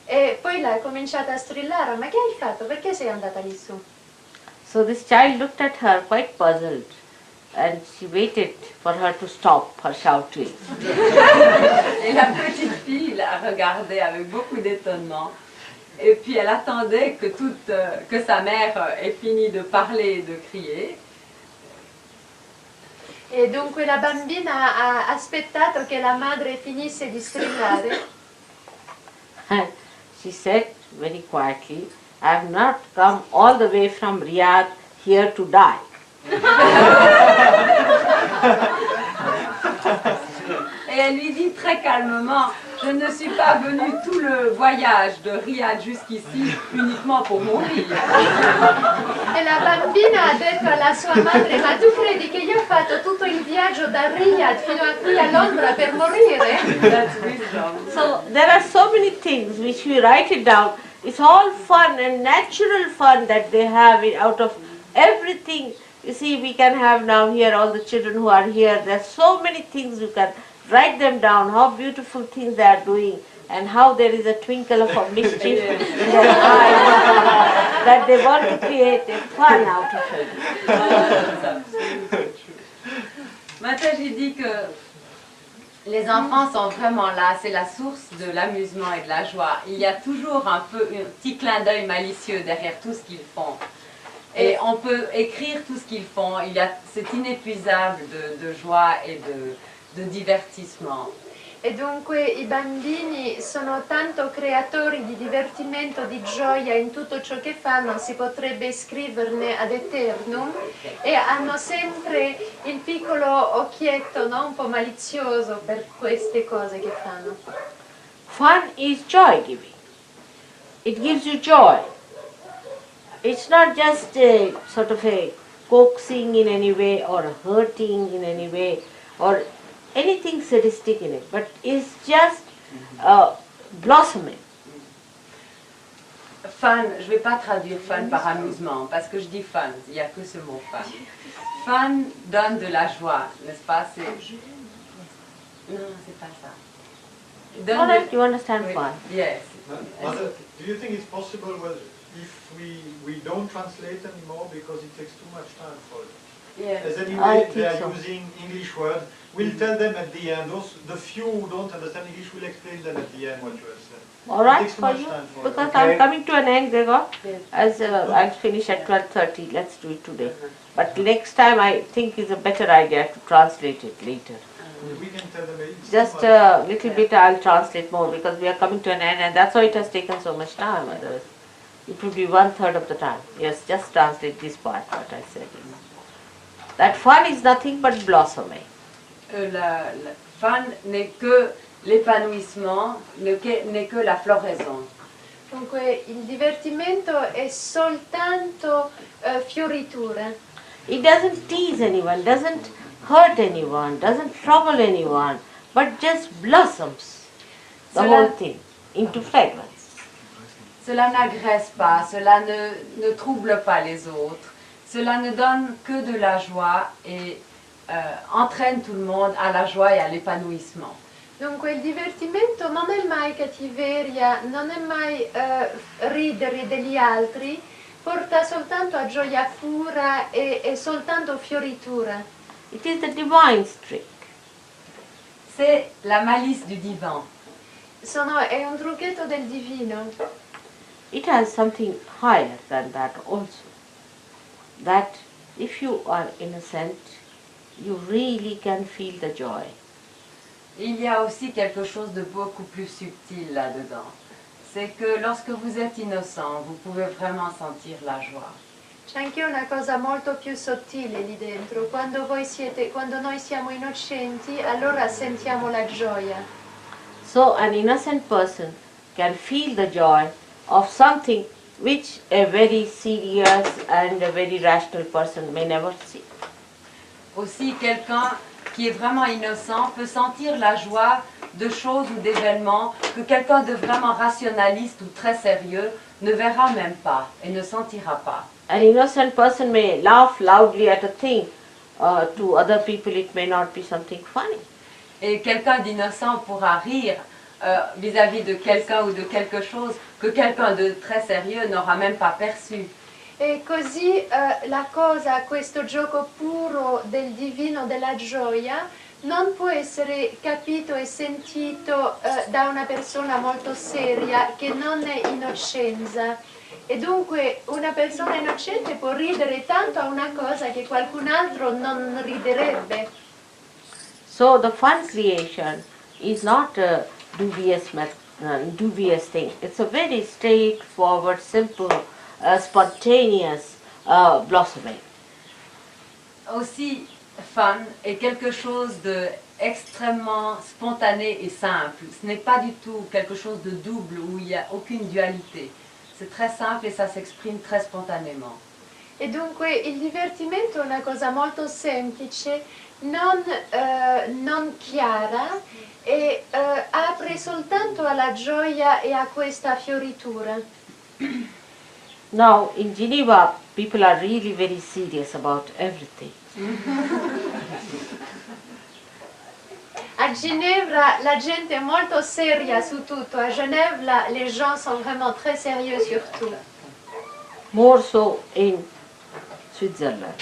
[SPEAKER 3] e poi l'ha cominciata a strillare: ma che hai fatto? Perché sei andata lì su?
[SPEAKER 1] So this child looked at her quite puzzled, and she waited for her to stop her shouting.
[SPEAKER 2] Et la petite fille la regardait avec beaucoup d'étonnement. Et puis elle attendait que sa mère ait fini de parler et de crier.
[SPEAKER 3] E dunque la bambina ha aspettato che la madre finisse di strillare
[SPEAKER 1] And she said very quietly, "I have not come all the way from Riyadh here to die."
[SPEAKER 2] Et elle lui dit très calmement, je ne suis pas venue tout le voyage de Riyad jusqu'ici uniquement pour mourir.
[SPEAKER 3] e la bambina ha detto alla sua madre: ma tu credi che io ho fatto tutto il viaggio da Riyadh fino a qui a Londra per morire?
[SPEAKER 2] That's wisdom.
[SPEAKER 1] So there are so many things which we write it down. It's all fun and natural fun that they have it out of everything. You see, we can have now here all the children who are here. There are so many things you can write them down, how beautiful things they are doing, and how there is a twinkle of a mischief in their eyes, that they want to create a fun out of it.
[SPEAKER 2] Mataji dit que les enfants sont vraiment là, c'est la source de l'amusement et de la joie. Il y a toujours un petit clin d'œil malicieux derrière tout ce qu'ils font. Et on peut écrire tout ce qu'ils font, c'est inépuisable de joie et de divertissement.
[SPEAKER 3] E dunque i bambini sono tanto creatori di divertimento, di gioia in tutto ciò che fanno, si potrebbe scriverne ad eternum, e hanno sempre il piccolo occhietto, no? Un po' malizioso per queste cose che fanno.
[SPEAKER 1] Fun is joy giving. It gives you joy. It's not just a sort of a coaxing in any way or hurting in any way or anything sadistic in it, but it's just blossoming.
[SPEAKER 2] Fun, je ne vais pas traduire fun par amusement, parce que je dis fun, il n'y a que ce mot fun. Fun donne de la joie, n'est-ce pas? Non, c'est pas ça. Donne
[SPEAKER 1] All
[SPEAKER 2] de-
[SPEAKER 1] right, you understand
[SPEAKER 2] Oui,
[SPEAKER 1] fun.
[SPEAKER 2] yes.
[SPEAKER 4] Mother, do you think it's possible if we don't translate anymore because it takes too much time for it?
[SPEAKER 2] Yes.
[SPEAKER 4] As
[SPEAKER 1] I
[SPEAKER 4] anyway,
[SPEAKER 1] think
[SPEAKER 4] they are
[SPEAKER 1] so.
[SPEAKER 4] using English words. We'll tell them at the end. The few who don't understand English will explain them at the end what you have said.
[SPEAKER 1] All right
[SPEAKER 4] It takes too
[SPEAKER 1] for
[SPEAKER 4] much
[SPEAKER 1] you?
[SPEAKER 4] time for
[SPEAKER 1] Because
[SPEAKER 4] them.
[SPEAKER 1] I'm coming to an end, Gregor.
[SPEAKER 2] Yes.
[SPEAKER 1] As I'll finish at 12:30, let's do it today. But next time I think is a better idea to translate it later.
[SPEAKER 4] We can tell them it's
[SPEAKER 1] Just
[SPEAKER 4] too much.
[SPEAKER 1] a little bit I'll translate more because we are coming to an end and that's why it has taken so much time. Otherwise, it would be 1/3 of the time. Yes, just translate this part, what I said. That fun is nothing but blossoming.
[SPEAKER 2] La fun n'est que l'épanouissement, n'est que la floraison.
[SPEAKER 3] Dunque il divertimento è soltanto fioritura.
[SPEAKER 1] It doesn't tease anyone, doesn't hurt anyone, doesn't trouble anyone, but just blossoms the
[SPEAKER 2] Cela-
[SPEAKER 1] whole thing into fragrance.
[SPEAKER 2] Cela n'agresse pas, cela ne trouble pas les autres, cela ne donne que de la joie et entraîne tout le monde à la joie et à l'épanouissement.
[SPEAKER 3] Dunque il divertimento non è mai cattiveria, non è mai ridere degli altri, porta soltanto a gioia pura e soltanto fioritura.
[SPEAKER 1] It is the divine streak.
[SPEAKER 2] C'est la malice du divin.
[SPEAKER 3] È un trucchetto del divino.
[SPEAKER 1] It has something higher than that also. That if you are innocent, you really can feel the joy.
[SPEAKER 2] Il y a aussi quelque chose de beaucoup plus subtil là-dedans. C'est que lorsque vous êtes innocent, vous pouvez vraiment sentir la joie.
[SPEAKER 3] C'è anche una cosa molto più sottile lì dentro. Quando noi siamo innocenti, allora sentiamo la gioia.
[SPEAKER 1] So an innocent person can feel the joy of something which a very serious and a very rational person may never see.
[SPEAKER 2] Aussi, quelqu'un qui est vraiment innocent peut sentir la joie de choses ou d'événements que quelqu'un de vraiment rationaliste ou très sérieux ne verra même pas et ne sentira pas.
[SPEAKER 1] An innocent person may laugh loudly at a thing. To other people it may not be something funny.
[SPEAKER 2] Et quelqu'un d'innocent pourra rire vis-à-vis de quelqu'un ou de quelque chose que quelqu'un de très sérieux n'aura même pas perçu.
[SPEAKER 3] E così questo gioco puro del divino, della gioia, non può essere capito e sentito da una persona molto seria che non è innocenza. E dunque una persona innocente può ridere tanto a una cosa che qualcun altro non riderebbe.
[SPEAKER 1] So the fun creation is not a dubious thing. It's a very straightforward, simple, spontaneous blossoming.
[SPEAKER 2] Aussi, fun est quelque chose de extrêmement spontané et simple. Ce n'est pas du tout quelque chose de double où il n'y a aucune dualité. C'est très simple et ça s'exprime très spontanément.
[SPEAKER 3] E dunque il divertimento è una cosa molto semplice, non chiara e apre soltanto alla gioia e a questa fioritura.
[SPEAKER 1] Now in Geneva people are really very serious about everything.
[SPEAKER 3] A Ginevra la gente è molto seria su tutto, a Genève les gens sont vraiment très sérieux sur tout.
[SPEAKER 1] More so in Switzerland.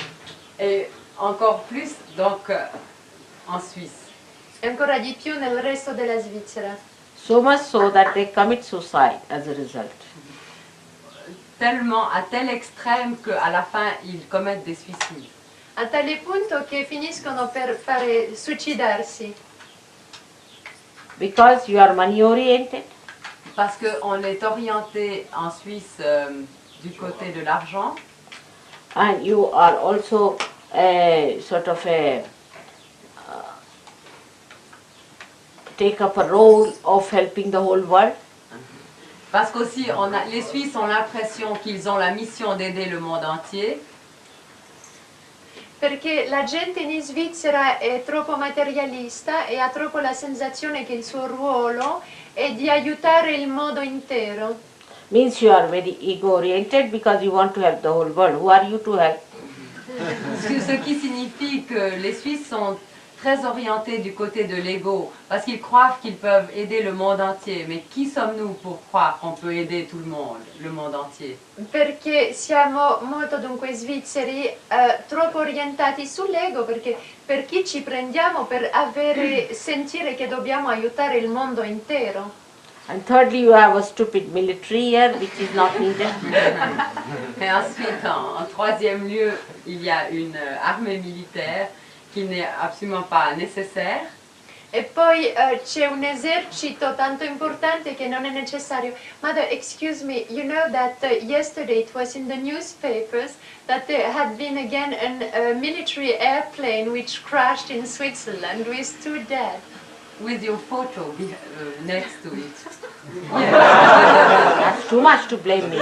[SPEAKER 2] Et encore plus donc en Suisse.
[SPEAKER 3] E ancora di più nel resto della Svizzera.
[SPEAKER 1] So much so that they commit suicide as a result.
[SPEAKER 2] Tellement à tel extrême qu'à la fin ils commettent des suicides.
[SPEAKER 3] A tale punto che finiscono per suicidarsi.
[SPEAKER 1] because you are money oriented,
[SPEAKER 2] Parce qu'on est orienté en Suisse du côté de l'argent.
[SPEAKER 1] and you are also a sort of a take up a role of helping the whole world.
[SPEAKER 2] Parce qu'aussi, les Suisses ont l'impression qu'ils ont la mission d'aider le monde entier.
[SPEAKER 3] Perché la gente in Svizzera è troppo materialista e ha troppo la sensazione che il suo ruolo è di aiutare il mondo intero.
[SPEAKER 1] Means you are very ego oriented because you want to help the whole world. Who are you to help?
[SPEAKER 2] Ce qui signifie que les Suisses sont très orientés du côté de l'ego, parce qu'ils croient qu'ils peuvent aider le monde entier. Mais qui sommes-nous pour croire qu'on peut aider tout le monde entier?
[SPEAKER 3] Perché siamo molto dunque svizzeri troppo orientati sull'ego, perché per chi ci prendiamo per sentire che dobbiamo aiutare il mondo intero.
[SPEAKER 1] And thirdly, you have a stupid military here, which is not needed.
[SPEAKER 2] Et ensuite, en troisième lieu, il y a une armée militaire qui n'est absolument pas nécessaire.
[SPEAKER 3] E poi c'è un esercito tanto importante che non è necessario. Mother, excuse me, you know that yesterday it was in the newspapers that there had been again a military airplane which crashed in Switzerland with 2 dead.
[SPEAKER 2] With your photo next to it.
[SPEAKER 1] That's too much to blame me.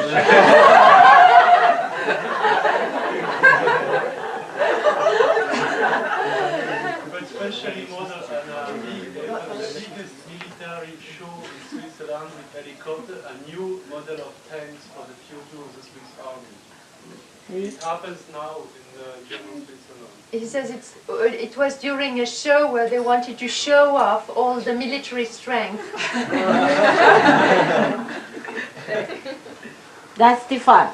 [SPEAKER 6] But especially modern the biggest military show in Switzerland with helicopter, a new model of tanks for the future of the Swiss army. It happens now in German Switzerland.
[SPEAKER 3] He says it was during a show where they wanted to show off all the military strength.
[SPEAKER 1] That's the fun.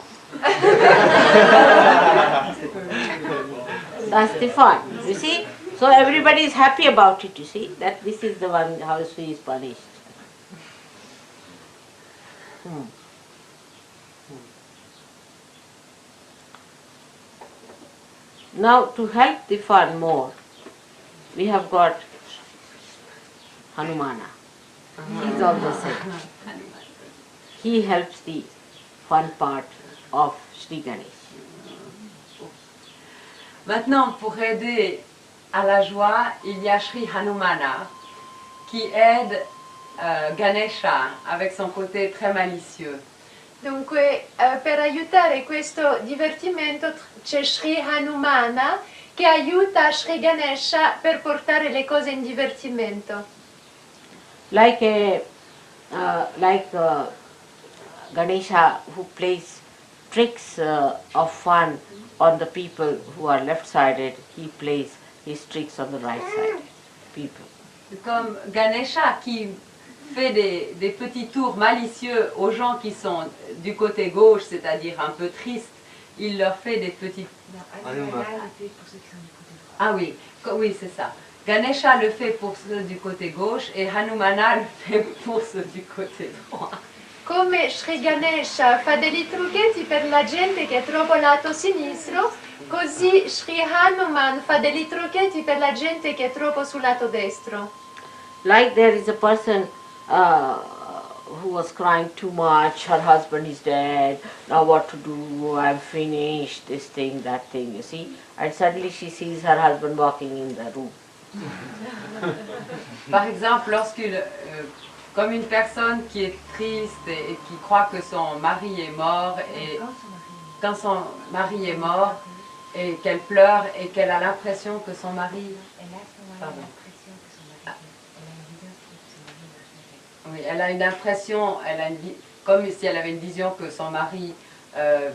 [SPEAKER 1] That's the fun. You see? So everybody is happy about it, you see? That this is the one how she is punished. Now, to help the fun more, we have got Hanumana. He is also said. He helps the fun part of Sri Ganesh.
[SPEAKER 2] Maintenant, pour aider à la joie, il y a Sri Hanumana qui aide Ganesha avec son côté très malicieux.
[SPEAKER 3] Dunque, per aiutare questo divertimento c'è Sri Hanumana che aiuta Sri Ganesha per portare le cose in divertimento.
[SPEAKER 1] Like Ganesha who plays tricks of fun on the people who are left-sided, he plays his tricks on the right-sided people.
[SPEAKER 2] Comme Ganesha qui fait des petits tours malicieux aux gens qui sont du côté gauche, c'est-à-dire un peu tristes, il leur fait des petits... Ah oui, oui c'est ça. Ganesha le fait pour ceux du côté gauche et Hanumana le fait pour ceux du côté droit.
[SPEAKER 3] Come Sri Ganesha fa dei trucchetti per la gente che è troppo lato sinistro, così Sri Hanuman fa dei trucchetti per la gente che è troppo sul lato destro.
[SPEAKER 1] Like there is a person who was crying too much, her husband is dead, now what to do, I'm finished, this thing, that thing, you see. And suddenly she sees her husband walking in the room.
[SPEAKER 2] Par exemple, comme une personne qui est triste et qui croit que son mari est mort, et quand son mari est mort, et qu'elle pleure et qu'elle a l'impression que son mari... Pardon. Oui, elle a une impression, comme si elle avait une vision que son mari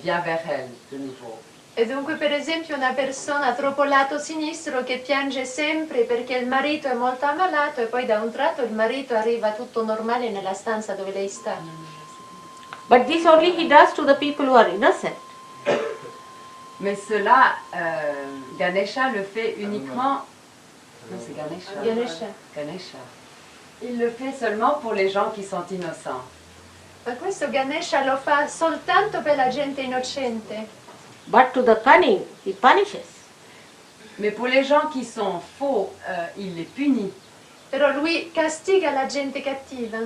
[SPEAKER 2] vient vers elle de nouveau.
[SPEAKER 3] E dunque per esempio una persona troppo lato sinistro che piange sempre perché il marito è molto ammalato e poi da un tratto il marito arriva tutto normale nella stanza dove lei sta.
[SPEAKER 1] But this only he does to the people who are innocent.
[SPEAKER 2] Mais cela, Ganesha le fait uniquement... Non, c'est Ganesha.
[SPEAKER 3] Ganesha.
[SPEAKER 2] Ganesha. Il le fait seulement pour les gens qui sont innocents.
[SPEAKER 3] Ma questo Ganesha lo fa soltanto per la gente innocente.
[SPEAKER 1] But to the cunning, he punishes.
[SPEAKER 2] Mais pour les gens qui sont faux, il les punit.
[SPEAKER 3] però lui castiga la gente cattiva.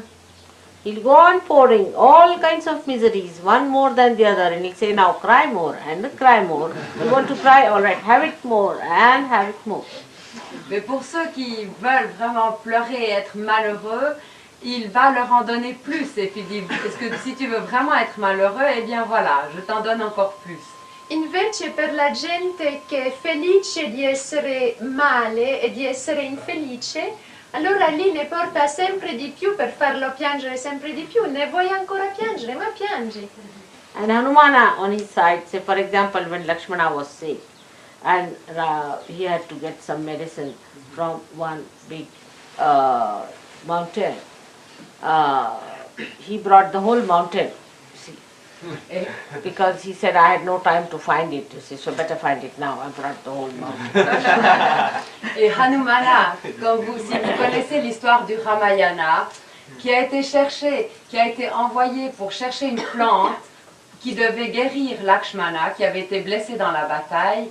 [SPEAKER 1] He'll go on pouring all kinds of miseries, one more than the other, and he'll say, now cry more and cry more. You want to cry? All right, have it more and have it more.
[SPEAKER 2] Mais pour ceux qui veulent vraiment pleurer et être malheureux, il va leur en donner plus. Et puis il dit, est-ce que si tu veux vraiment être malheureux, eh bien voilà, je t'en donne encore plus.
[SPEAKER 3] Invece per la gente che è felice di essere male e di essere infelice, allora lì ne porta sempre di più per farlo piangere sempre di più. Ne vuoi ancora piangere? Ma piangi.
[SPEAKER 1] And Hanumana on his side, say for example when Lakshmana was sick and he had to get some medicine from one big mountain, he brought the whole mountain, see, because he said I had no time to find it, you see, so better find it now. I brought the whole mountain.
[SPEAKER 2] Et Hanumana, si vous connaissez l'histoire du Ramayana, qui a été cherché, qui a été envoyé pour chercher une plante qui devait guérir Lakshmana, qui avait été blessé dans la bataille,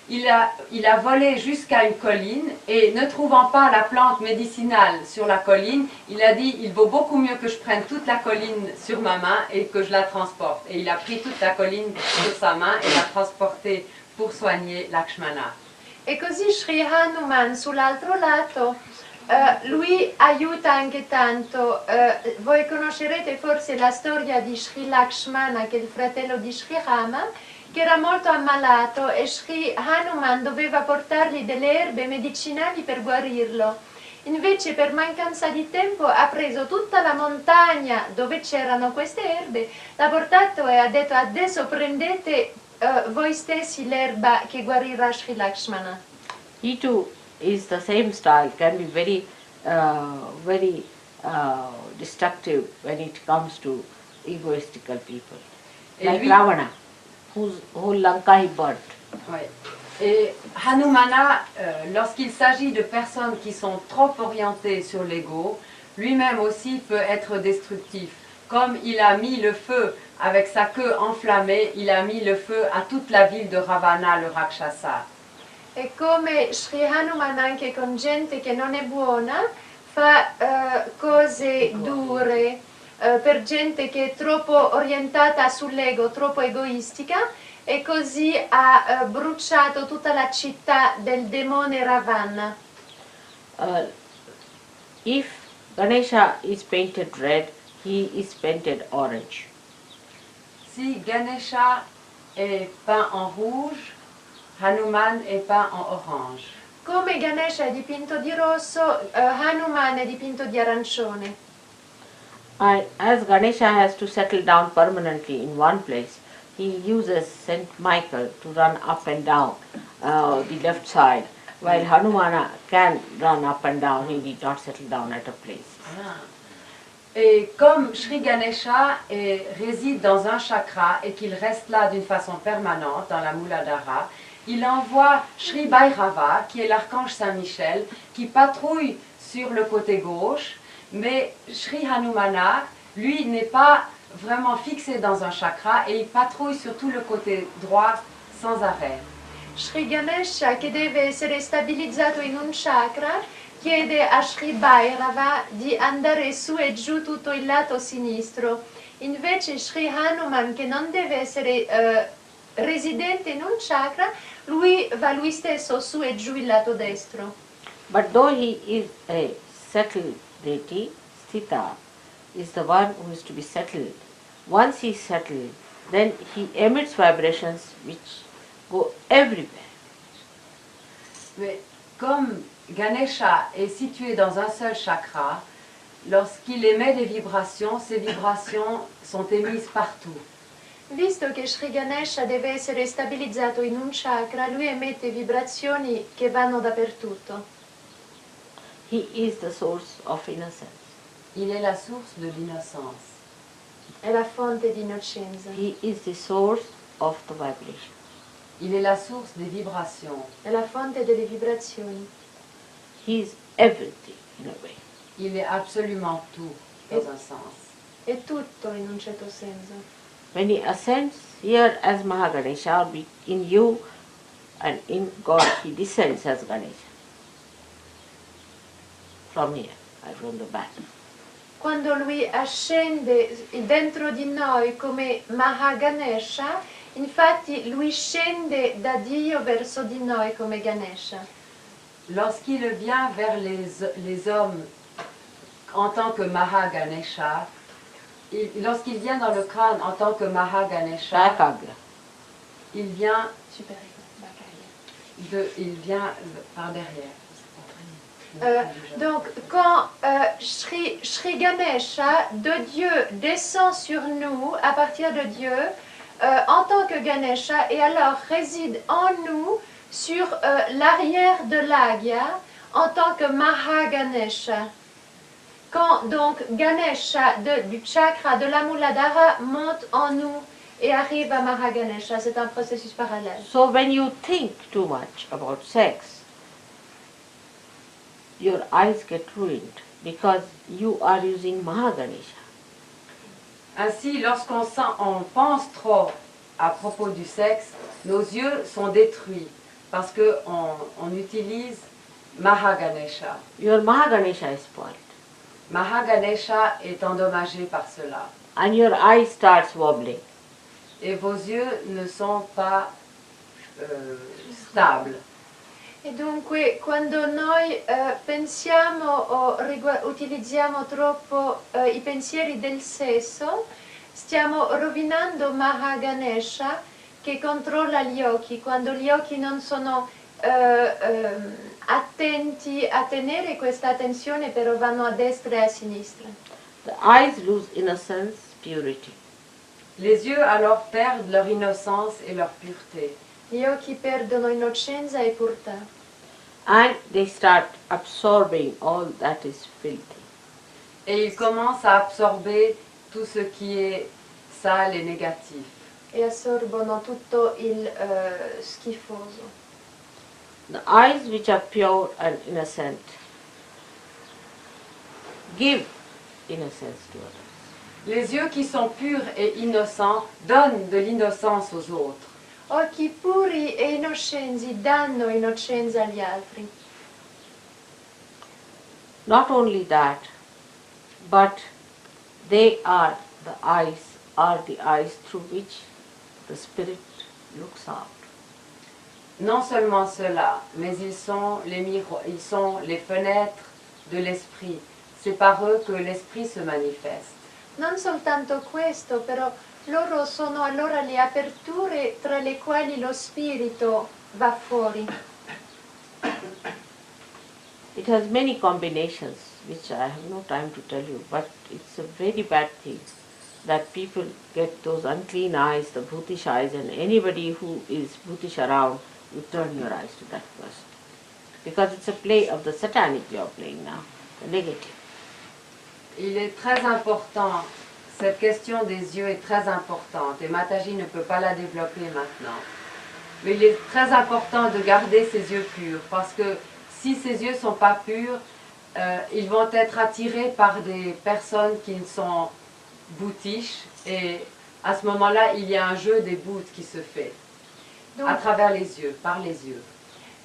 [SPEAKER 2] il a volé jusqu'à une colline et ne trouvant pas la plante médicinale sur la colline, il a dit il vaut beaucoup mieux que je prenne toute la colline sur ma main et que je la transporte. Et il a pris toute la colline sur sa main et l'a transportée pour soigner Lakshmana.
[SPEAKER 3] E così Sri Hanuman sull'altro lato, lui aiuta anche tanto. Voi conoscerete forse la storia di Sri Lakshmana, che è il fratello di Sri Rama, che era molto ammalato e Sri Hanuman doveva portargli delle erbe medicinali per guarirlo. Invece per mancanza di tempo ha preso tutta la montagna dove c'erano queste erbe, l'ha portato e ha detto adesso prendete voi stessi l'erba che guarirà Sri Lakshmana.
[SPEAKER 1] He too is the same style, can be very, very destructive when it comes to egoistical people. Like Ravana, whose whole Lanka he burnt.
[SPEAKER 2] Ouais. Et Hanumana, lorsqu'il s'agit de personnes qui sont trop orientées sur l'ego, lui-même aussi peut être destructif. Comme il a mis le feu avec sa queue enflammée, il a mis le feu à toute la ville de Ravana, le Rakshasa.
[SPEAKER 3] E come Sri Hanuman anche con gente che non è buona fa cose dure per gente che è troppo orientata sull'ego, troppo egoistica, e così ha bruciato tutta la città del demone Ravana.
[SPEAKER 1] If Ganesha is painted red, he is painted orange.
[SPEAKER 2] Si Ganesha est peint en rouge, Hanuman est peint en orange.
[SPEAKER 3] Come Ganesha è dipinto di rosso, Hanuman è dipinto di arancione.
[SPEAKER 1] And as Ganesha has to settle down permanently in one place, he uses Saint Michael to run up and down the left side, while Hanumana can run up and down, he need not settle down at a place.
[SPEAKER 2] Et comme Sri Ganesha réside dans un chakra et qu'il reste là d'une façon permanente dans la Muladhara, il envoie Sri Bhairava, qui est l'archange Saint-Michel, qui patrouille sur le côté gauche, mais Sri Hanumana, lui, n'est pas vraiment fixé dans un chakra et il patrouille sur tout le côté droit sans arrêt.
[SPEAKER 3] Sri Ganesha, che deve essere stabilizzato in un chakra, chiede a Sri Bhairava di andare su e giù tutto il lato sinistro. Invece Sri Hanuman, che non deve essere residente in un chakra, lui va lui stesso su e giù il lato destro.
[SPEAKER 1] But though he is a settled deity, Sthita is the one who is to be settled. Once he is settled, then he emits vibrations which go everywhere.
[SPEAKER 2] Mais comme Ganesha est situé dans un seul chakra, lorsqu'il émet des vibrations, ces vibrations sont émises partout.
[SPEAKER 3] Visto che Sri Ganesha deve essere stabilizzato in un chakra, lui emette vibrazioni che vanno dappertutto.
[SPEAKER 1] He is the source of innocence.
[SPEAKER 2] Il est la source de l'innocence.
[SPEAKER 3] È la fonte di innocenza.
[SPEAKER 1] He is the source of the vibration.
[SPEAKER 2] Il est la source des vibrations.
[SPEAKER 3] È la fonte delle vibrazioni.
[SPEAKER 1] He is everything in a way.
[SPEAKER 2] Il est absolument tout, dans un sens.
[SPEAKER 3] È tutto in un certo senso.
[SPEAKER 1] When he ascends here as Mahaganesha, or in you and in God, he descends as Ganesha. from here, from the back.
[SPEAKER 3] Quando lui ascende dentro di noi come Mahaganesha, infatti lui scende da Dio verso di noi come Ganesha.
[SPEAKER 2] Lorsqu'il vient vers les hommes en tant que Mahaganesha, lorsqu'il vient dans le crâne en tant que Mahaganesha,
[SPEAKER 1] Shakagra.
[SPEAKER 2] il vient par derrière.
[SPEAKER 3] Donc quand Shri Ganesha de Dieu descend sur nous à partir de Dieu en tant que Ganesha et alors réside en nous sur l'arrière de l'Agya en tant que Mahaganesha. Quand donc Ganesha du chakra de la Muladhara monte en nous et arrive à Mahaganesha, c'est un processus parallèle.
[SPEAKER 1] So when you think too much about sex, your eyes get ruined because you are using Mahaganesha.
[SPEAKER 2] Ainsi, lorsqu'on pense trop à propos du sexe, nos yeux sont détruits parce qu'on utilise Mahaganesha.
[SPEAKER 1] Your Mahaganesha is spoiled.
[SPEAKER 2] Mahaganesha est endommagé par cela.
[SPEAKER 1] And your eye starts wobbling.
[SPEAKER 2] Et vos yeux ne sont pas stables.
[SPEAKER 3] E dunque quando noi pensiamo o utilizziamo troppo i pensieri del sesso, stiamo rovinando Mahaganesha che controlla gli occhi. Quando gli occhi non sono attenti a tenere questa attenzione, però vanno a destra e a sinistra.
[SPEAKER 1] The eyes lose innocence, purity.
[SPEAKER 2] Les yeux alors perdent leur innocence et leur pureté.
[SPEAKER 3] Gli occhi perdono innocenza e purità.
[SPEAKER 1] And they start absorbing all that is filthy.
[SPEAKER 2] Et ils commencent à absorber tout ce qui est sale et négatif.
[SPEAKER 3] E assorbono tutto il schifoso.
[SPEAKER 1] The eyes which are pure and innocent give innocence to others.
[SPEAKER 2] Les yeux qui sont purs et innocents donnent de l'innocence aux autres.
[SPEAKER 3] Occhi puri e innocenti danno innocenza agli altri.
[SPEAKER 1] Not only that, but they are the eyes through which the spirit looks out.
[SPEAKER 2] Non seulement cela, mais ils sont les fenêtres de l'esprit. C'est par eux que l'esprit se manifeste.
[SPEAKER 3] Non soltanto questo, però loro sono allora le aperture tra le quali lo spirito va fuori.
[SPEAKER 1] It has many combinations which I have no time to tell you, but it's a very bad thing that people get those unclean eyes, the bhutish eyes, and anybody who is bhutish around, you turn your eyes to that person. Because it's a play of the satanic you are playing now, the negative.
[SPEAKER 2] Il est très important, cette question des yeux est très importante et Mataji ne peut pas la développer maintenant. Mais il est très important de garder ses yeux purs parce que si ses yeux ne sont pas purs, ils vont être attirés par des personnes qui sont bhutish et à ce moment-là, il y a un jeu des bhutes qui se fait à travers les yeux, par les yeux.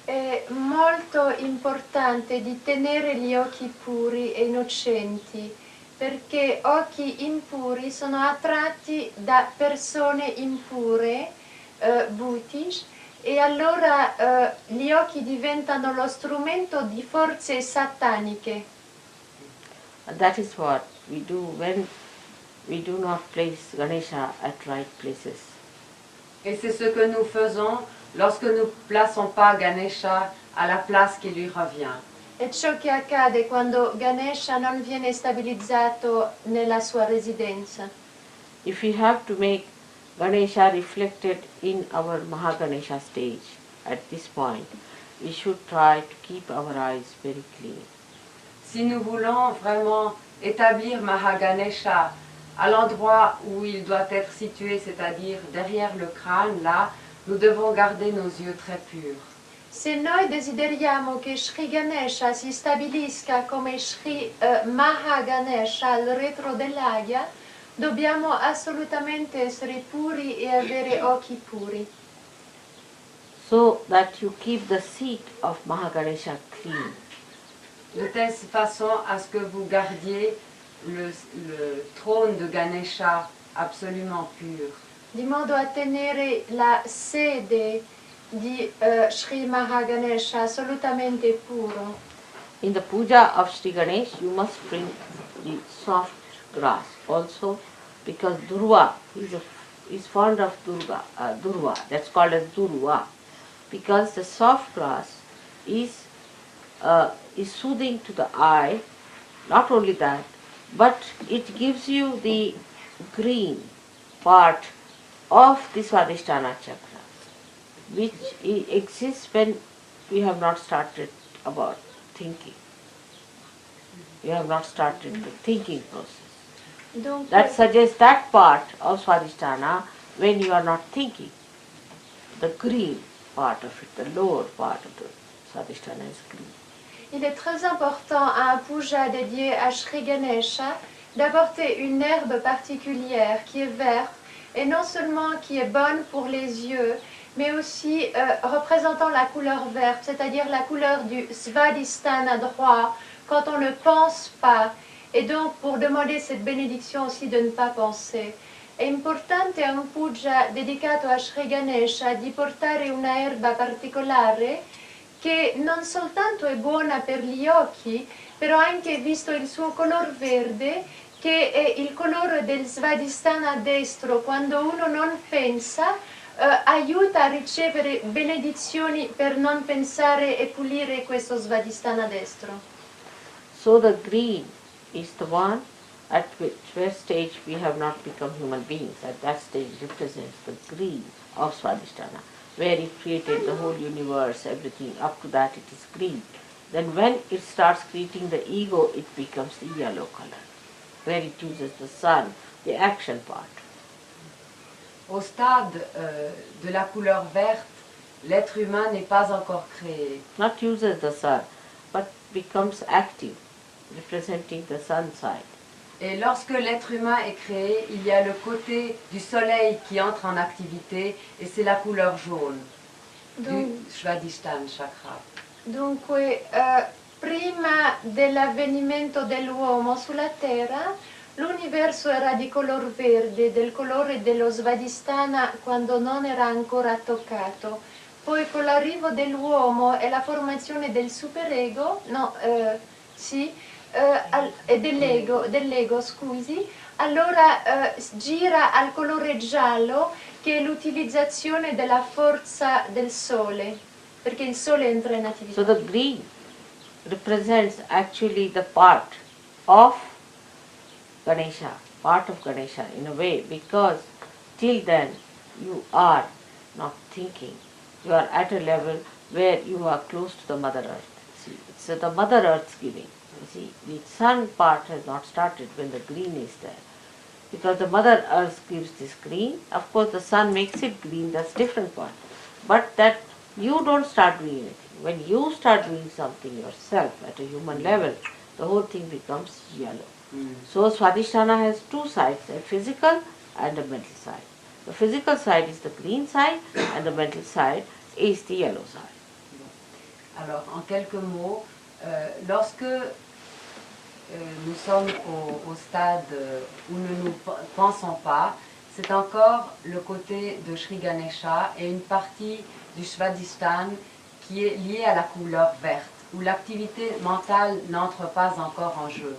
[SPEAKER 3] È molto importante di tenere gli occhi puri e innocenti, perché occhi impuri sono attratti da persone impure, bhutish, e allora gli occhi diventano lo strumento di forze sataniche.
[SPEAKER 1] And that is what we do when we do not place Ganesha at right places.
[SPEAKER 2] Et c'est ce que nous faisons lorsque nous ne plaçons pas Ganesha à la place qui lui revient.
[SPEAKER 3] È ciò che accade quando Ganesha non viene stabilizzato nella sua residenza.
[SPEAKER 1] If we have to make Ganesha reflected in our Mahaganesha stage at this point, we should try to keep our eyes very clean.
[SPEAKER 2] Si nous voulons vraiment établir Mahaganesha à l'endroit où il doit être situé, c'est-à-dire derrière le crâne, là, nous devons garder nos yeux très purs.
[SPEAKER 3] Se noi desideriamo che Shri Ganesha si stabilisca come Shri Mahaganesha al retro dell'Agya, dobbiamo assolutamente essere puri e avere occhi puri.
[SPEAKER 1] So that you keep the seat of Mahaganesha clean.
[SPEAKER 2] de telle façon à ce que vous gardiez le trône de Ganesha absolument pur.
[SPEAKER 3] di modo a tenere la sede di Sri Mahaganesha assolutamente puro.
[SPEAKER 1] In the puja of Sri Ganesh, you must bring the soft grass also, because Durva is fond of Durva, that's called as Durva, because the soft grass is soothing to the eye. Not only that, but it gives you the green part of the Swadhisthana chakra, which exists when we have not started about thinking. We have not started the thinking process.
[SPEAKER 3] Dunque,
[SPEAKER 1] That suggests that part of Swadhisthana when you are not thinking. The green part of it, the lower part of the Swadhisthana is green.
[SPEAKER 3] il est très important à un puja dédié à Sri Ganesha d'apporter une herbe particulière qui est verte et non seulement qui est bonne pour les yeux, mais aussi représentant la couleur verte, c'est-à-dire la couleur du Svadhisthana droit, quand on ne pense pas, et donc pour demander cette bénédiction aussi de ne pas penser. È importante a un puja dedicato a Sri Ganesha di portare una erba particolare che non soltanto è buona per gli occhi, però anche visto il suo color verde, che è il colore del Svadhisthana destro, quando uno non pensa, aiuta a ricevere benedizioni per non pensare e pulire questo Svadhisthana destro.
[SPEAKER 1] So the green is the one at which stage we have not become human beings. At that stage represents the green of Swadhisthana, where it created the whole universe, everything. Up to that it is green. Then when it starts creating the ego, it becomes the yellow color, where it uses the sun, the action part.
[SPEAKER 2] Au stade de la couleur verte, l'être humain n'est pas encore créé.
[SPEAKER 1] Not uses the sun, but becomes active, representing the sun side.
[SPEAKER 2] Et lorsque l'être humain est créé, il y a le côté du soleil qui entre en activité et c'est la couleur jaune du Svadhisthana chakra.
[SPEAKER 3] Dunque, prima dell'avvenimento dell'uomo sulla Terra, l'universo era di color verde, del colore dello Svadhisthana quando non era ancora toccato. Poi con l'arrivo dell'uomo e la formazione del superego, e dell'ego, scusi, allora gira al colore giallo, che è l'utilizzazione della forza del sole, perché il sole entra in attività.
[SPEAKER 1] So the green represents actually the part of Ganesha in a way, because till then you are not thinking. You are at a level where you are close to the Mother Earth. See, it's the Mother Earth's giving. You see, the sun part has not started when the green is there. Because the Mother Earth gives this green, of course the sun makes it green, that's different part. But that you don't start doing anything. When you start doing something yourself at a human level, the whole thing becomes yellow. So Swadhisthana has two sides, a physical and a mental side. The physical side is the green side and the mental side is the yellow side.
[SPEAKER 2] Alors, en quelques mots, lorsque nous sommes au stade où nous ne pensons pas, c'est encore le côté de Sri Ganesha et une partie du Svadhisthana qui est liée à la couleur verte, où l'activité mentale n'entre pas encore en jeu.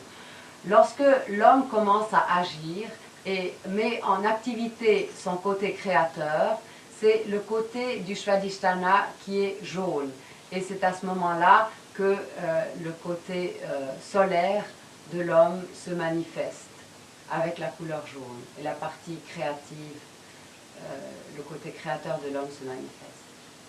[SPEAKER 2] Lorsque l'homme commence à agir et met en activité son côté créateur, c'est le côté du Svadhisthana qui est jaune. Et c'est à ce moment-là que le côté solaire de l'homme se manifeste avec la couleur jaune. Et la partie créative, le côté créateur de l'homme se manifeste.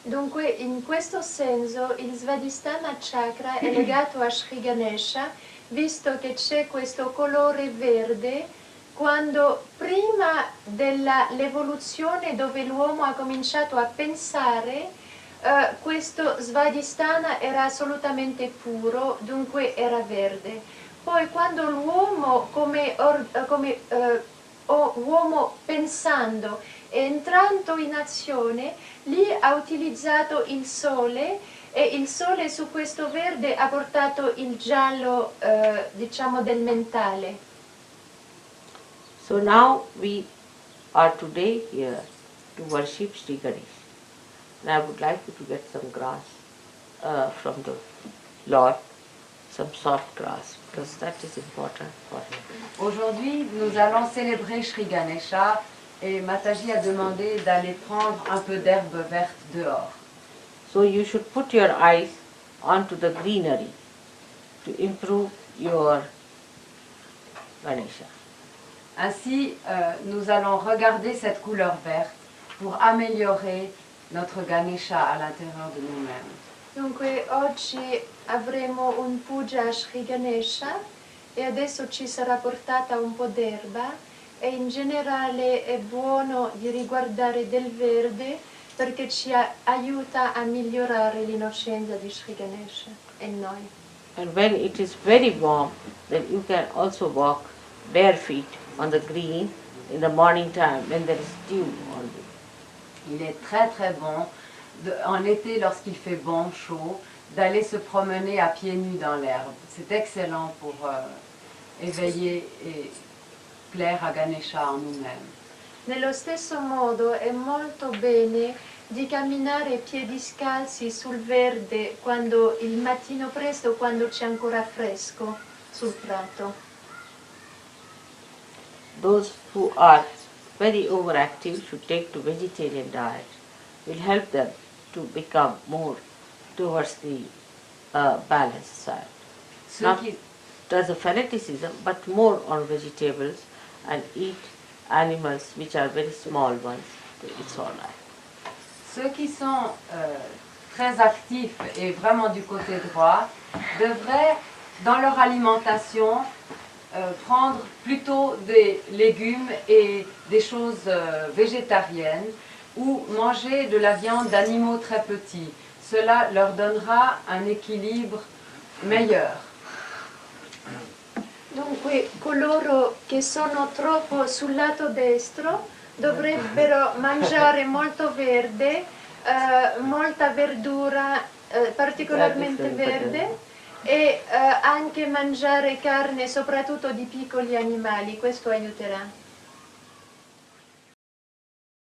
[SPEAKER 3] Dunque, in questo senso, il Svadhisthana chakra è legato a Sri Ganesha, visto che c'è questo colore verde, quando prima dell'evoluzione dove l'uomo ha cominciato a pensare, questo Svadhisthana era assolutamente puro, dunque era verde. Poi quando l'uomo come uomo pensando e entrando in azione, lì ha utilizzato il sole e il sole su questo verde ha portato il giallo, diciamo, del mentale.
[SPEAKER 1] So now we are today here to worship Sri Ganesh. And I would like you to get some grass from the Lord, some soft grass, because that is important for him.
[SPEAKER 2] Aujourd'hui, nous allons célébrer Sri Ganesha et Mataji a demandé d'aller prendre un peu d'herbe verte dehors.
[SPEAKER 1] So you should put your eyes onto the greenery to improve your Ganesha.
[SPEAKER 2] Ainsi, nous allons regarder cette couleur verte pour améliorer notre Ganesha à l'intérieur de nous-mêmes.
[SPEAKER 3] Dunque oggi avremo un puja a Sri Ganesha e adesso ci sarà portata un po' d'erba e in generale è buono di riguardare del verde perché ci aiuta a migliorare l'innocenza di Sri Ganesha e noi.
[SPEAKER 1] And when it is very warm, then you can also walk bare feet on the green in the morning time when there is dew on you.
[SPEAKER 2] Il est très très bon, en été lorsqu'il fait bon, chaud, d'aller se promener à pieds nus dans l'herbe. C'est excellent pour éveiller et plaire à Ganesha en nous-mêmes.
[SPEAKER 3] Nello stesso modo è molto bene di camminare piedi scalzi sul verde quando il mattino presto, quando c'è ancora fresco sul prato.
[SPEAKER 1] Those who are very overactive should take to vegetarian diet. Will help them to become more towards the balanced side.
[SPEAKER 2] Ceux
[SPEAKER 1] Not
[SPEAKER 2] qui,
[SPEAKER 1] as a fanaticism, but more on vegetables and eat animals which are very small ones. It's all right.
[SPEAKER 2] ceux qui sont très actifs et vraiment du côté droit devraient, dans leur alimentation, prendre plutôt des légumes et des choses végétariennes ou manger de la viande d'animaux très petits. Cela leur donnera un équilibre meilleur.
[SPEAKER 3] Dunque coloro che sono troppo sul lato destro dovrebbero mangiare molto verde, molta verdura, particolarmente verde, e anche mangiare carne soprattutto di piccoli animali, questo aiuterà.